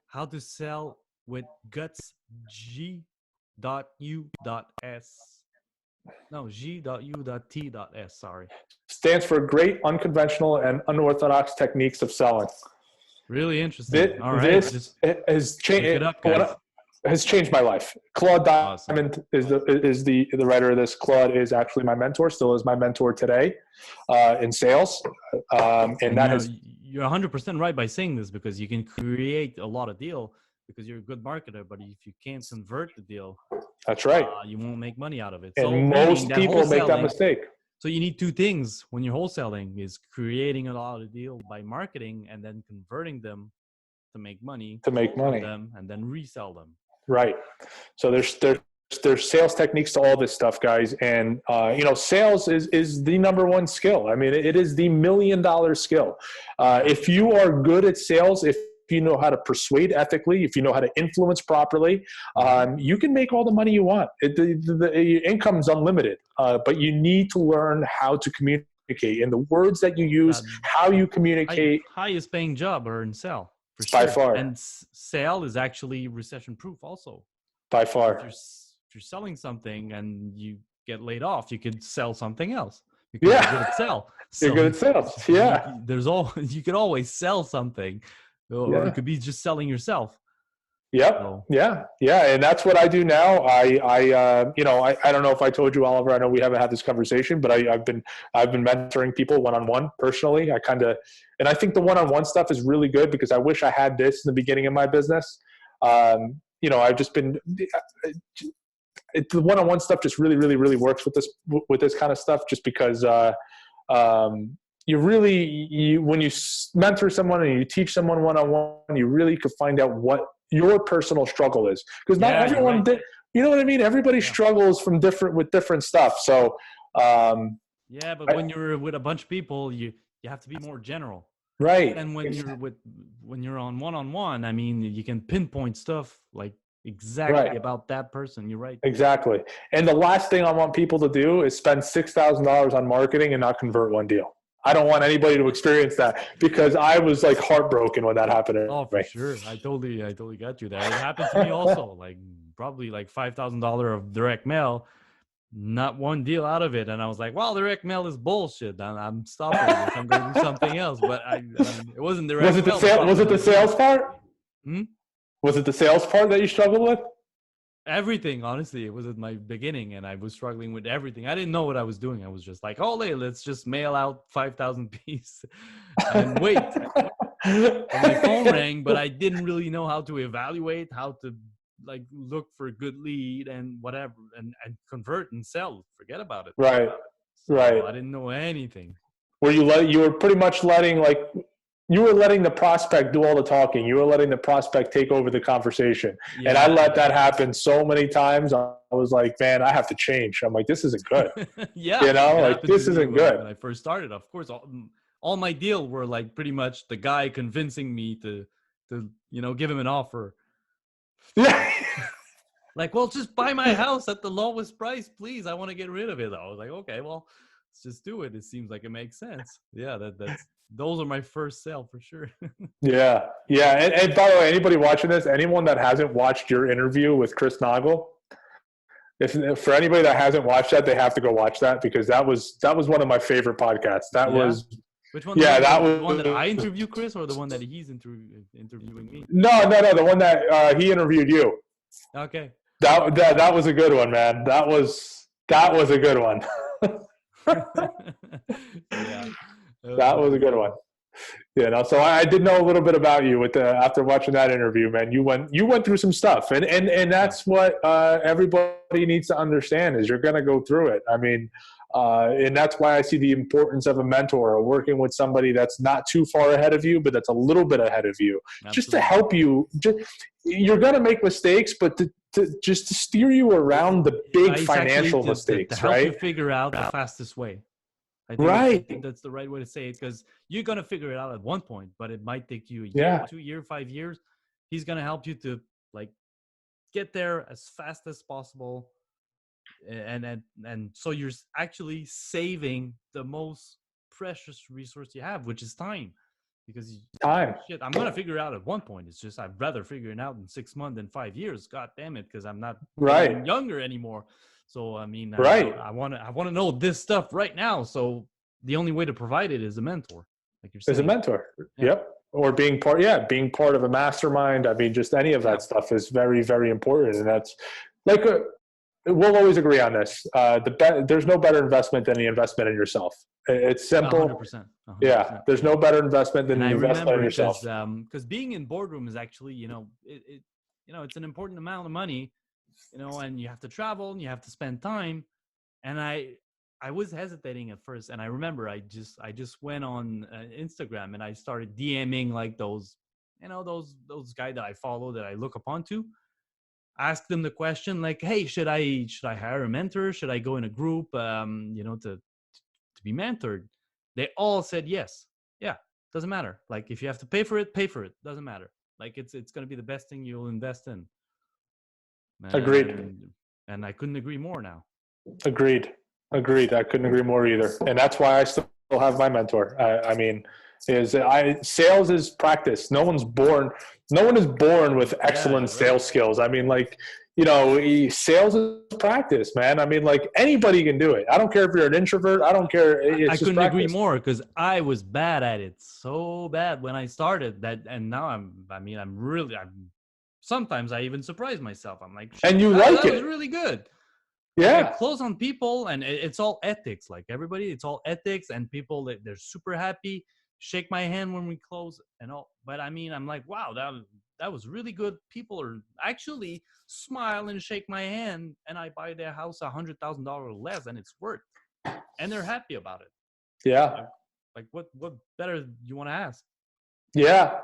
[SPEAKER 1] how to sell with guts, G.U.S. Sorry.
[SPEAKER 2] Stands for Great Unconventional and Unorthodox Techniques of Selling.
[SPEAKER 1] Really interesting. All right.
[SPEAKER 2] This has changed my life. Claude Diamond is the writer of this. Claude is actually my mentor, still is my mentor today in sales.
[SPEAKER 1] You're 100% right by saying this, because you can create a lot of deal because you're a good marketer, but if you can't convert the deal,
[SPEAKER 2] that's right.
[SPEAKER 1] You won't make money out of it.
[SPEAKER 2] And most people make that mistake.
[SPEAKER 1] So you need two things when you're wholesaling: is creating a lot of deal by marketing and then converting them to make money. Them and then resell them.
[SPEAKER 2] Right. So there's sales techniques to all this stuff, guys. And, sales is the number one skill. I mean, it is the $1 million skill. If you are good at sales, if you know how to persuade ethically, if you know how to influence properly, you can make all the money you want. Your income's unlimited, but you need to learn how to communicate and the words that you use, how you communicate.
[SPEAKER 1] Highest paying job or in sell.
[SPEAKER 2] By far.
[SPEAKER 1] And sale is actually recession proof also.
[SPEAKER 2] By far.
[SPEAKER 1] If you're selling something and you get laid off, you could sell something else. because you're good at sell.
[SPEAKER 2] You're good at sales. Yeah.
[SPEAKER 1] You could always sell something, or it could be just selling yourself.
[SPEAKER 2] Yep.
[SPEAKER 1] So.
[SPEAKER 2] Yeah. And that's what I do now. I don't know if I told you, Oliver, I know we haven't had this conversation, but I've been mentoring people one-on-one personally. And I think the one-on-one stuff is really good because I wish I had this in the beginning of my business. I've just been, the one-on-one stuff just really, really, really works with this kind of stuff, just because, when you mentor someone and you teach someone one-on-one, you really could find out what your personal struggle is, because not everyone did, you know what I mean? Everybody struggles with different stuff. So,
[SPEAKER 1] but when you're with a bunch of people, you have to be more general.
[SPEAKER 2] Right.
[SPEAKER 1] And when you're on one-on-one, I mean, you can pinpoint stuff like exactly about that person. You're right.
[SPEAKER 2] Exactly. And the last thing I want people to do is spend $6,000 on marketing and not convert one deal. I don't want anybody to experience that, because I was like heartbroken when that happened.
[SPEAKER 1] Oh, for sure. I totally got you there. It happened to me also. Like probably like $5,000 of direct mail, not one deal out of it. And I was like, well, direct mail is bullshit. I'm stopping this. I'm going to do something else. But it wasn't direct mail.
[SPEAKER 2] Was it the sales part?
[SPEAKER 1] Hmm?
[SPEAKER 2] Was it the sales part that you struggled with?
[SPEAKER 1] Everything, honestly. It was at my beginning, and I was struggling with everything. I didn't know what I was doing. I was just like, let's just mail out 5,000 pieces and wait. And my phone rang, but I didn't really know how to evaluate, how to like look for a good lead and whatever, and convert and sell. Forget about it.
[SPEAKER 2] Right.
[SPEAKER 1] I didn't know anything.
[SPEAKER 2] You were pretty much letting the prospect do all the talking. You were letting the prospect take over the conversation. Yeah. And I let that happen so many times. I was like, man, I have to change. I'm like, this isn't good. This isn't good.
[SPEAKER 1] When I first started, of course, all my deals were like pretty much the guy convincing me to give him an offer.
[SPEAKER 2] Yeah.
[SPEAKER 1] Like, well, just buy my house at the lowest price, please. I want to get rid of it. I was like, okay, well, let's just do it. It seems like it makes sense. Yeah, those are my first sale for sure.
[SPEAKER 2] Yeah. And by the way, anybody watching this, anyone that hasn't watched your interview with Chris Nagel, if for anybody that hasn't watched that, they have to go watch that, because that was one of my favorite podcasts.
[SPEAKER 1] Which one? Yeah, that was the one that I interviewed Chris, or the one that he's interviewing me?
[SPEAKER 2] No, the one that he interviewed you.
[SPEAKER 1] Okay.
[SPEAKER 2] That was a good one, man. That was a good one.
[SPEAKER 1] Yeah.
[SPEAKER 2] That was a good one. So I did know a little bit about you after watching that interview, man. You went through some stuff, and that's what everybody needs to understand, is you're going to go through it. I mean, and that's why I see the importance of a mentor, or working with somebody that's not too far ahead of you, but that's a little bit ahead of you. Absolutely. Just to help you. You're going to make mistakes, but to steer you around the big financial mistakes,
[SPEAKER 1] to help you figure out the fastest way. I think that's the right way to say it, because you're going to figure it out at one point, but it might take you a year, 2 years, 5 years. He's going to help you to like get there as fast as possible. And so you're actually saving the most precious resource you have, which is time. Because I'm going to figure it out at one point. It's just, I'd rather figure it out in 6 months than 5 years. God damn it. Because I'm not younger anymore. So, I mean, I want to know this stuff right now. So the only way to provide it is a mentor, like you're saying.
[SPEAKER 2] Is a mentor. Yeah. Yep. Or being part of a mastermind. I mean, just any of that stuff is very, very important. And that's like, we'll always agree on this. There's no better investment than the investment in yourself. It's simple.
[SPEAKER 1] 100%.
[SPEAKER 2] Yeah. There's no better investment than the investment in yourself.
[SPEAKER 1] Because being in boardroom is actually, it's an important amount of money. And you have to travel and you have to spend time. And I was hesitating at first. And I remember I just went on Instagram and I started DMing like those guys that I follow, that I look upon to. Ask them the question like, hey, should I hire a mentor? Should I go in a group, to be mentored? They all said yes. Yeah, doesn't matter. Like, if you have to pay for it, doesn't matter. Like, it's going to be the best thing you'll invest in.
[SPEAKER 2] Agreed.
[SPEAKER 1] And I couldn't agree more now.
[SPEAKER 2] Agreed. I couldn't agree more either. And that's why I still have my mentor. Sales is practice. No one is born with excellent sales skills. I mean, like, sales is practice, man. I mean, like anybody can do it. I don't care if you're an introvert. I don't care. It's
[SPEAKER 1] I
[SPEAKER 2] just
[SPEAKER 1] couldn't
[SPEAKER 2] practice.
[SPEAKER 1] agree more, because I was bad at it, so bad when I started that, and now I'm sometimes I even surprise myself. I'm like,
[SPEAKER 2] And you
[SPEAKER 1] that
[SPEAKER 2] like
[SPEAKER 1] was
[SPEAKER 2] it.
[SPEAKER 1] really good. Like,
[SPEAKER 2] Yeah.
[SPEAKER 1] I close on people, and it's all ethics. Like everybody, it's all ethics, and people they're super happy, shake my hand when we close and all. But I mean, I'm like, wow, that was really good. People are actually smile and shake my hand, and I buy their house $100,000 less than it's worth, and they're happy about it.
[SPEAKER 2] Yeah.
[SPEAKER 1] Like what better you want to ask?
[SPEAKER 2] Yeah.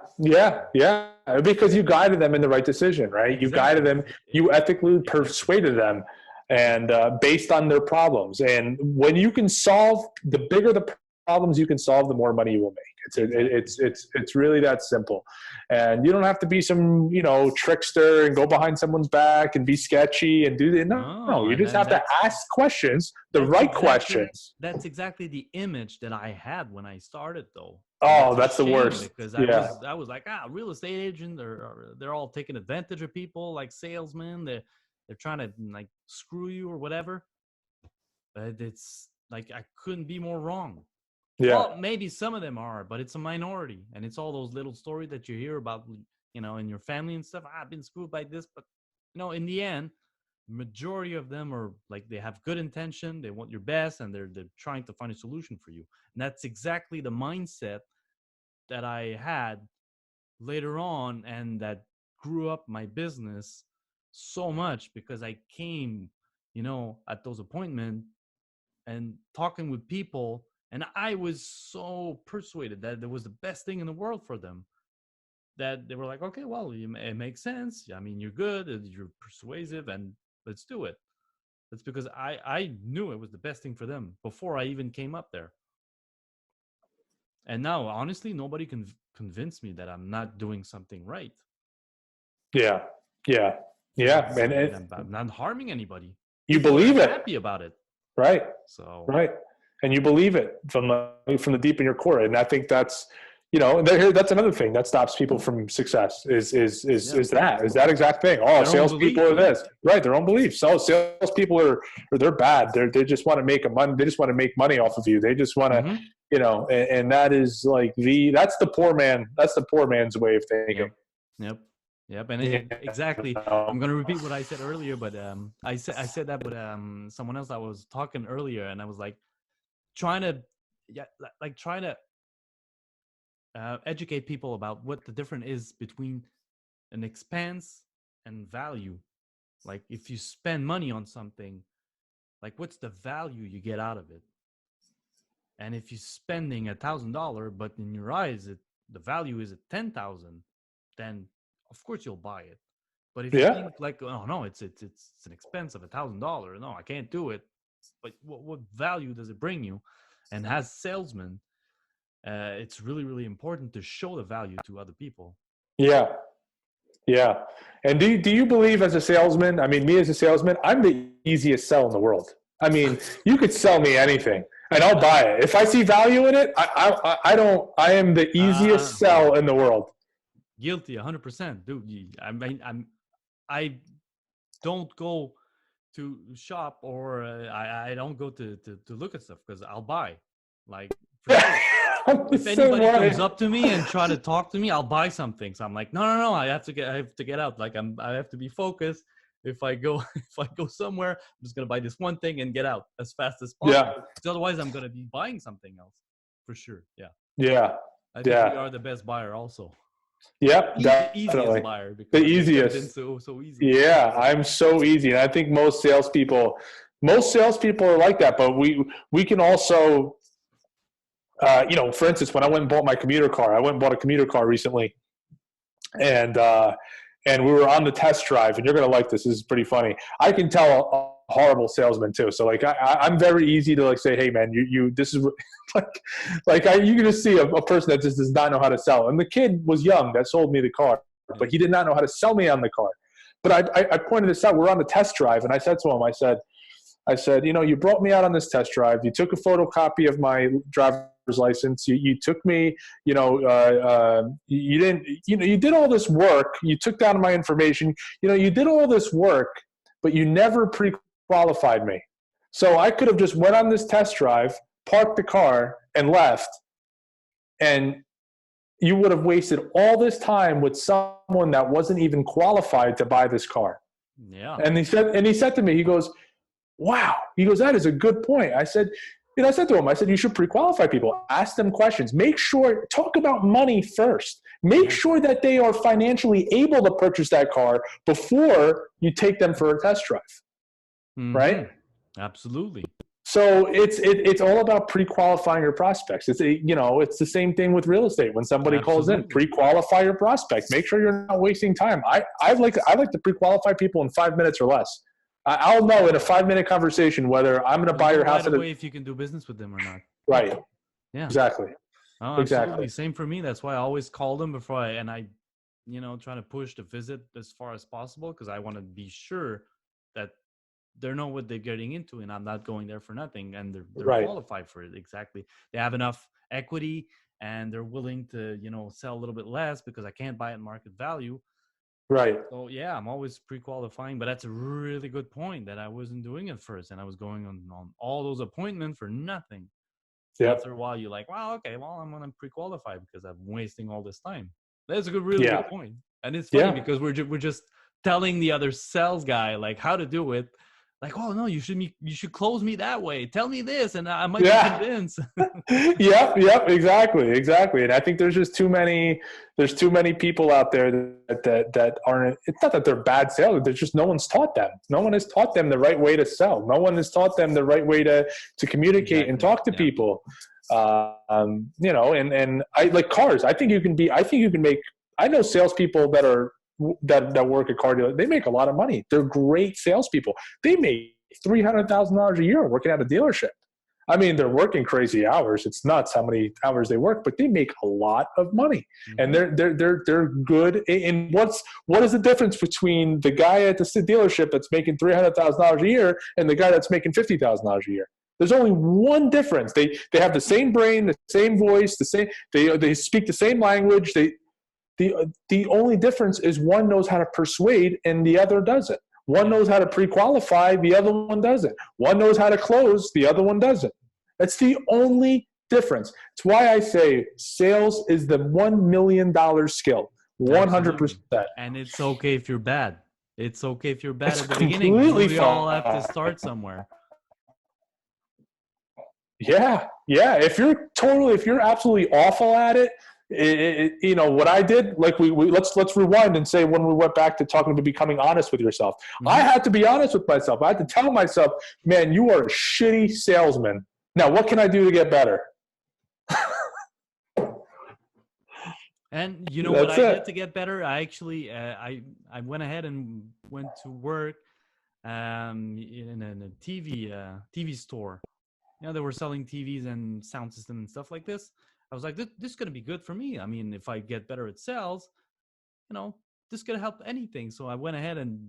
[SPEAKER 2] Because you guided them in the right decision, right? You guided them. You ethically persuaded them, and based on their problems. And when you can solve, the bigger the problems you can solve, the more money you will make. It's really that simple. And you don't have to be some trickster and go behind someone's back and be sketchy and do that. No, you just have to ask questions, the right questions.
[SPEAKER 1] That's exactly the image that I had when I started, though.
[SPEAKER 2] Oh, that's the worst.
[SPEAKER 1] Because I was like, real estate agent, they're all taking advantage of people, like salesmen. They're trying to like screw you or whatever. But it's like, I couldn't be more wrong.
[SPEAKER 2] Yeah.
[SPEAKER 1] Well, maybe some of them are, but it's a minority, and it's all those little stories that you hear about, in your family and stuff. I've been screwed by this, but in the end, majority of them are like, they have good intention, they want your best, and they're trying to find a solution for you. And that's exactly the mindset that I had later on, and that grew up my business so much, because I came, at those appointments and talking with people, and I was so persuaded that it was the best thing in the world for them, that they were like, okay, well, it makes sense. I mean, you're good, you're persuasive, and let's do it. That's because I knew it was the best thing for them before I even came up there. And now, honestly, nobody can convince me that I'm not doing something right.
[SPEAKER 2] Yeah. And
[SPEAKER 1] I'm not harming anybody.
[SPEAKER 2] You
[SPEAKER 1] People
[SPEAKER 2] believe it.
[SPEAKER 1] Happy about it.
[SPEAKER 2] Right.
[SPEAKER 1] So.
[SPEAKER 2] Right. And you believe it from the deep in your core. And I think that's, that's another thing that stops people from success is that exact thing. Oh, salespeople are this, right? Their own beliefs. So salespeople they're bad. They just want to make money. They just want to make money off of you. They just want to, and that is like that's the poor man. That's the poor man's way of thinking.
[SPEAKER 1] Yep. And exactly. I'm going to repeat what I said earlier, but I said that with someone else I was talking earlier, and I was like, trying to educate people about what the difference is between an expense and value. Like, if you spend money on something, like, what's the value you get out of it? And if you're spending $1,000, but in your eyes the value is at 10,000, then of course you'll buy it. But if you think like, oh no, it's an expense of $1,000, no, I can't do it. But what value does it bring you? And as salesmen, it's really, really important to show the value to other people.
[SPEAKER 2] Yeah. And do you believe, as a salesman, I mean, me as a salesman, I'm the easiest sell in the world. I mean, you could sell me anything and I'll buy it. If I see value in it, I am the easiest sell in the world.
[SPEAKER 1] Guilty, 100%, dude. I mean, I don't go to shop, or I don't go to look at stuff, because I'll buy. Like, for sure. If anybody comes up to me and try to talk to me, I'll buy something. So I'm like, no, I have to get out. Like, I have to be focused. If I go somewhere, I'm just gonna buy this one thing and get out as fast as possible.
[SPEAKER 2] Yeah.
[SPEAKER 1] Because otherwise, I'm gonna be buying something else, for sure. Yeah. I think we are the best buyer, also.
[SPEAKER 2] Yep,
[SPEAKER 1] the easiest buyer.
[SPEAKER 2] The easiest.
[SPEAKER 1] So easy.
[SPEAKER 2] Yeah, I'm so easy, and I think most salespeople are like that. But we can also, for instance, when I went and bought my commuter car, I went and bought a commuter car recently, and we were on the test drive. And you're gonna like this. This is pretty funny. I can tell a horrible salesman too. So like I'm very easy to like say, hey man, you this is you can just see a person that just does not know how to sell. And the kid was young that sold me the car, but he did not know how to sell me on the car. But I pointed this out. We're on the test drive, and I said to him, I said, you brought me out on this test drive. You took a photocopy of my driver's license. You took me, you didn't, you did all this work. You took down my information. You did all this work, but you never pre-qualified me. So I could have just went on this test drive, parked the car, and left, and you would have wasted all this time with someone that wasn't even qualified to buy this car.
[SPEAKER 1] Yeah.
[SPEAKER 2] And he said to me, he goes, wow. He goes, that is a good point. I said to him, you should pre-qualify people. Ask them questions. Make sure, talk about money first. Make sure that they are financially able to purchase that car before you take them for a test drive. Mm-hmm. Right?
[SPEAKER 1] Absolutely.
[SPEAKER 2] So it's all about pre-qualifying your prospects. It's the same thing with real estate. When somebody calls in, pre-qualify your prospect. Make sure you're not wasting time. I like to pre-qualify people in 5 minutes or less. I'll know in a 5-minute conversation whether I'm going to buy your house.
[SPEAKER 1] Right away if you can do business with them or not.
[SPEAKER 2] Right.
[SPEAKER 1] Yeah.
[SPEAKER 2] Exactly.
[SPEAKER 1] Oh, exactly. Same for me. That's why I always call them before I try to push the visit as far as possible, because I want to be sure that they know what they're getting into, and I'm not going there for nothing, and they're qualified for it. Exactly. They have enough equity, and they're willing to, sell a little bit less because I can't buy at market value.
[SPEAKER 2] Right.
[SPEAKER 1] So yeah, I'm always pre-qualifying, but that's a really good point that I wasn't doing it first, and I was going on all those appointments for nothing. So after a while, you're like, well, okay, well, I'm going to pre-qualify because I'm wasting all this time. That's a really good point. And it's funny because we're just telling the other sales guy like how to do it. Like, oh no, you should close me that way. Tell me this, and I might be convinced.
[SPEAKER 2] Yep, exactly. And I think there's just too many people out there that aren't. It's not that they're bad sellers. There's just no one's taught them. No one has taught them the right way to sell. No one has taught them the right way to communicate and talk to people. And I like cars. I think you can make. I know salespeople that work at car dealers. They make a lot of money. They're great salespeople. They make $300,000 a year working at a dealership. I mean, they're working crazy hours. It's nuts how many hours they work, but they make a lot of money, and they're good. And what is the difference between the guy at the dealership that's making $300,000 a year and the guy that's making $50,000 a year? There's only one difference. They have the same brain, the same voice, they speak the same language. The only difference is one knows how to persuade and the other doesn't. One knows how to pre-qualify, the other one doesn't. One knows how to close, the other one doesn't. That's the only difference. It's why I say sales is the $1 million skill, 100%.
[SPEAKER 1] And it's okay if you're bad. It's okay if you're bad at the beginning. We all have to start somewhere.
[SPEAKER 2] Yeah. If you're absolutely awful at it, what I did, like let's rewind and say when we went back to talking about becoming honest with yourself. Mm-hmm. I had to be honest with myself. I had to tell myself, man, you are a shitty salesman. Now, what can I do to get better?
[SPEAKER 1] And what I did to get better? I actually, I went ahead and went to work in a TV store. They were selling TVs and sound system and stuff like this. I was like, this is going to be good for me. I mean, if I get better at sales, this could help anything. So I went ahead and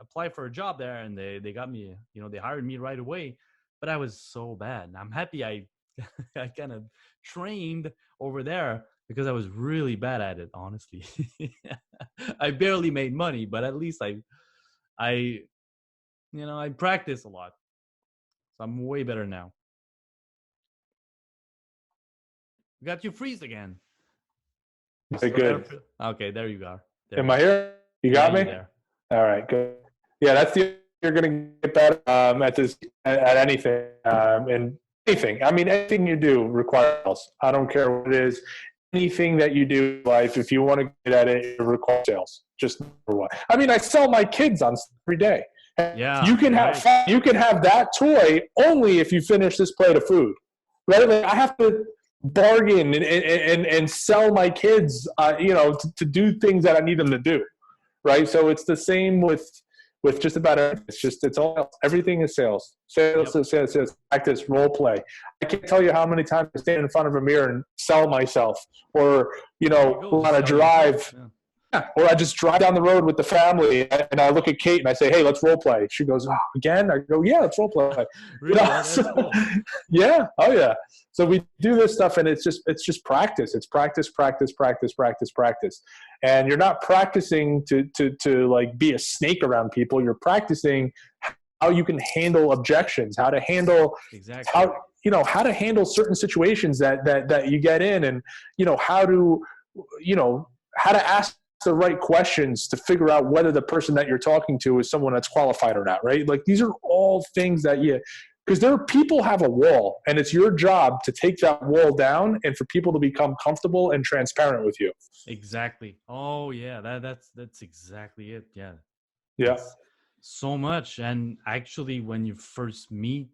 [SPEAKER 1] applied for a job there, and they got me, they hired me right away. But I was so bad. And I'm happy I kind of trained over there because I was really bad at it, honestly. I barely made money, but at least I practice a lot. So I'm way better now. Got you freeze again.
[SPEAKER 2] Okay, good.
[SPEAKER 1] Okay, there you are.
[SPEAKER 2] Am I here? You got me?
[SPEAKER 1] There.
[SPEAKER 2] All right, good. Yeah, that's you're going to get better at anything. And anything. I mean, anything you do requires. I don't care what it is. Anything that you do in life, if you want to get at it, it requires sales. Just number one. I mean, I sell my kids on every day.
[SPEAKER 1] Yeah.
[SPEAKER 2] You can have that toy only if you finish this plate of food. Right? Like, I have to bargain and sell my kids, to do things that I need them to do, right? So it's the same with just about everything. It's all everything is sales. Sales, practice, role play. I can't tell you how many times I stand in front of a mirror and sell myself, or on a drive. Or I just drive down the road with the family and I look at Kate and I say, hey, let's role play. She goes, oh, again? I go, yeah, let's role play.
[SPEAKER 1] Really? That's cool.
[SPEAKER 2] Yeah. Oh yeah. So we do this stuff and it's just practice. It's practice, practice, practice, practice, practice. And you're not practicing to like be a snake around people. You're practicing how you can handle objections, how to handle how to handle certain situations that you get in, and how to ask the right questions to figure out whether the person that you're talking to is someone that's qualified or not, right? Like these are all things that because people have a wall, and it's your job to take that wall down and for people to become comfortable and transparent with you.
[SPEAKER 1] Exactly. Oh yeah, that's exactly it. Yeah.
[SPEAKER 2] Yeah.
[SPEAKER 1] It's so much. And actually, when you first meet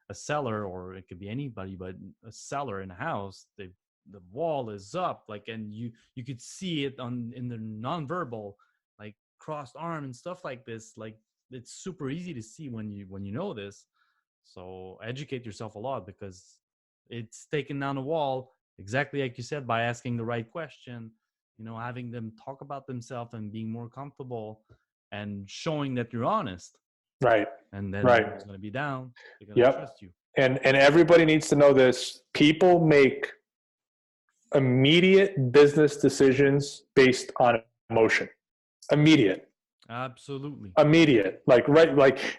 [SPEAKER 1] a seller, or it could be anybody, but a seller in a house, the wall is up, like, and you could see it in the nonverbal, like crossed arm and stuff like this. Like it's super easy to see when you know this. So educate yourself a lot, because it's taking down a wall, exactly like you said, by asking the right question, having them talk about themselves and being more comfortable and showing that you're honest.
[SPEAKER 2] Right.
[SPEAKER 1] And then it's going to be down. They're going to trust you.
[SPEAKER 2] And everybody needs to know this. People make immediate business decisions based on emotion. Immediate.
[SPEAKER 1] Absolutely.
[SPEAKER 2] Immediate. Like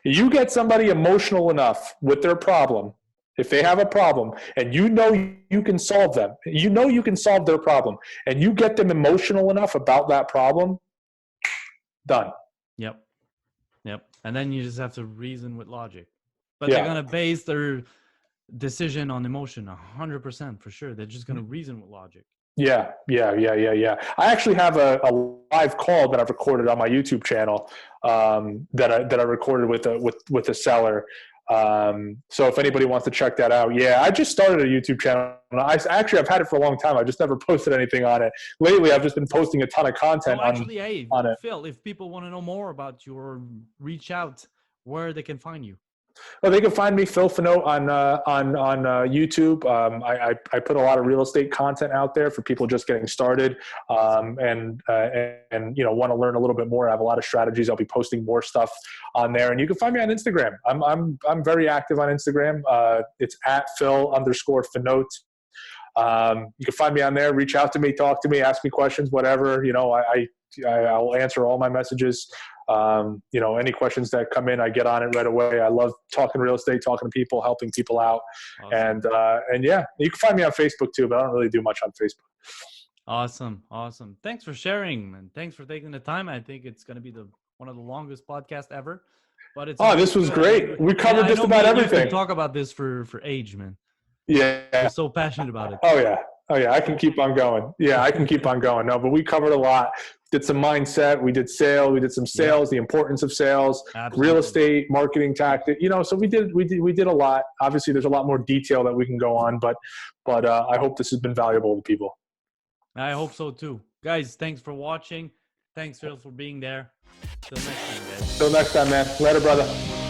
[SPEAKER 2] you get somebody emotional enough with their problem, if they have a problem and you can solve them, you can solve their problem, and you get them emotional enough about that problem, done.
[SPEAKER 1] Yep. And then you just have to reason with logic. But they're going to base their decision on emotion 100% for sure. They're just going to reason with logic. Yeah.
[SPEAKER 2] I actually have a live call that I've recorded on my YouTube channel that I recorded with a seller. So if anybody wants to check that out, I just started a YouTube channel. I've had it for a long time. I just never posted anything on it. Lately, I've just been posting a ton of content on it.
[SPEAKER 1] Phil, if people want to know more about you or reach out, where they can find you?
[SPEAKER 2] Well, they can find me, Phil Finote, on YouTube. I put a lot of real estate content out there for people just getting started, and want to learn a little bit more. I have a lot of strategies. I'll be posting more stuff on there, and you can find me on Instagram. I'm very active on Instagram. It's at Phil_Finote. You can find me on there. Reach out to me, talk to me, ask me questions, whatever. I'll answer all my messages. Any questions that come in, I get on it right away. I love talking real estate, talking to people, helping people out. Awesome. And you can find me on Facebook too, but I don't really do much on Facebook.
[SPEAKER 1] Awesome. Thanks for sharing, and thanks for taking the time. I think it's going to be one of the longest podcasts ever, but
[SPEAKER 2] this was great. We covered just about everything.
[SPEAKER 1] We can talk about this for age, man.
[SPEAKER 2] Yeah.
[SPEAKER 1] You're so passionate about it.
[SPEAKER 2] Oh yeah. I can keep on going. Yeah, I can keep on going. No, but we covered a lot. Did some mindset. We did sales. We did some sales. The importance of sales. Absolutely. Real estate, marketing tactic. So we did a lot. Obviously, there's a lot more detail that we can go on, but I hope this has been valuable to people.
[SPEAKER 1] I hope so too, guys. Thanks for watching. Thanks, Phil, for being there. Till next time, guys.
[SPEAKER 2] Till next time, man. Later, brother.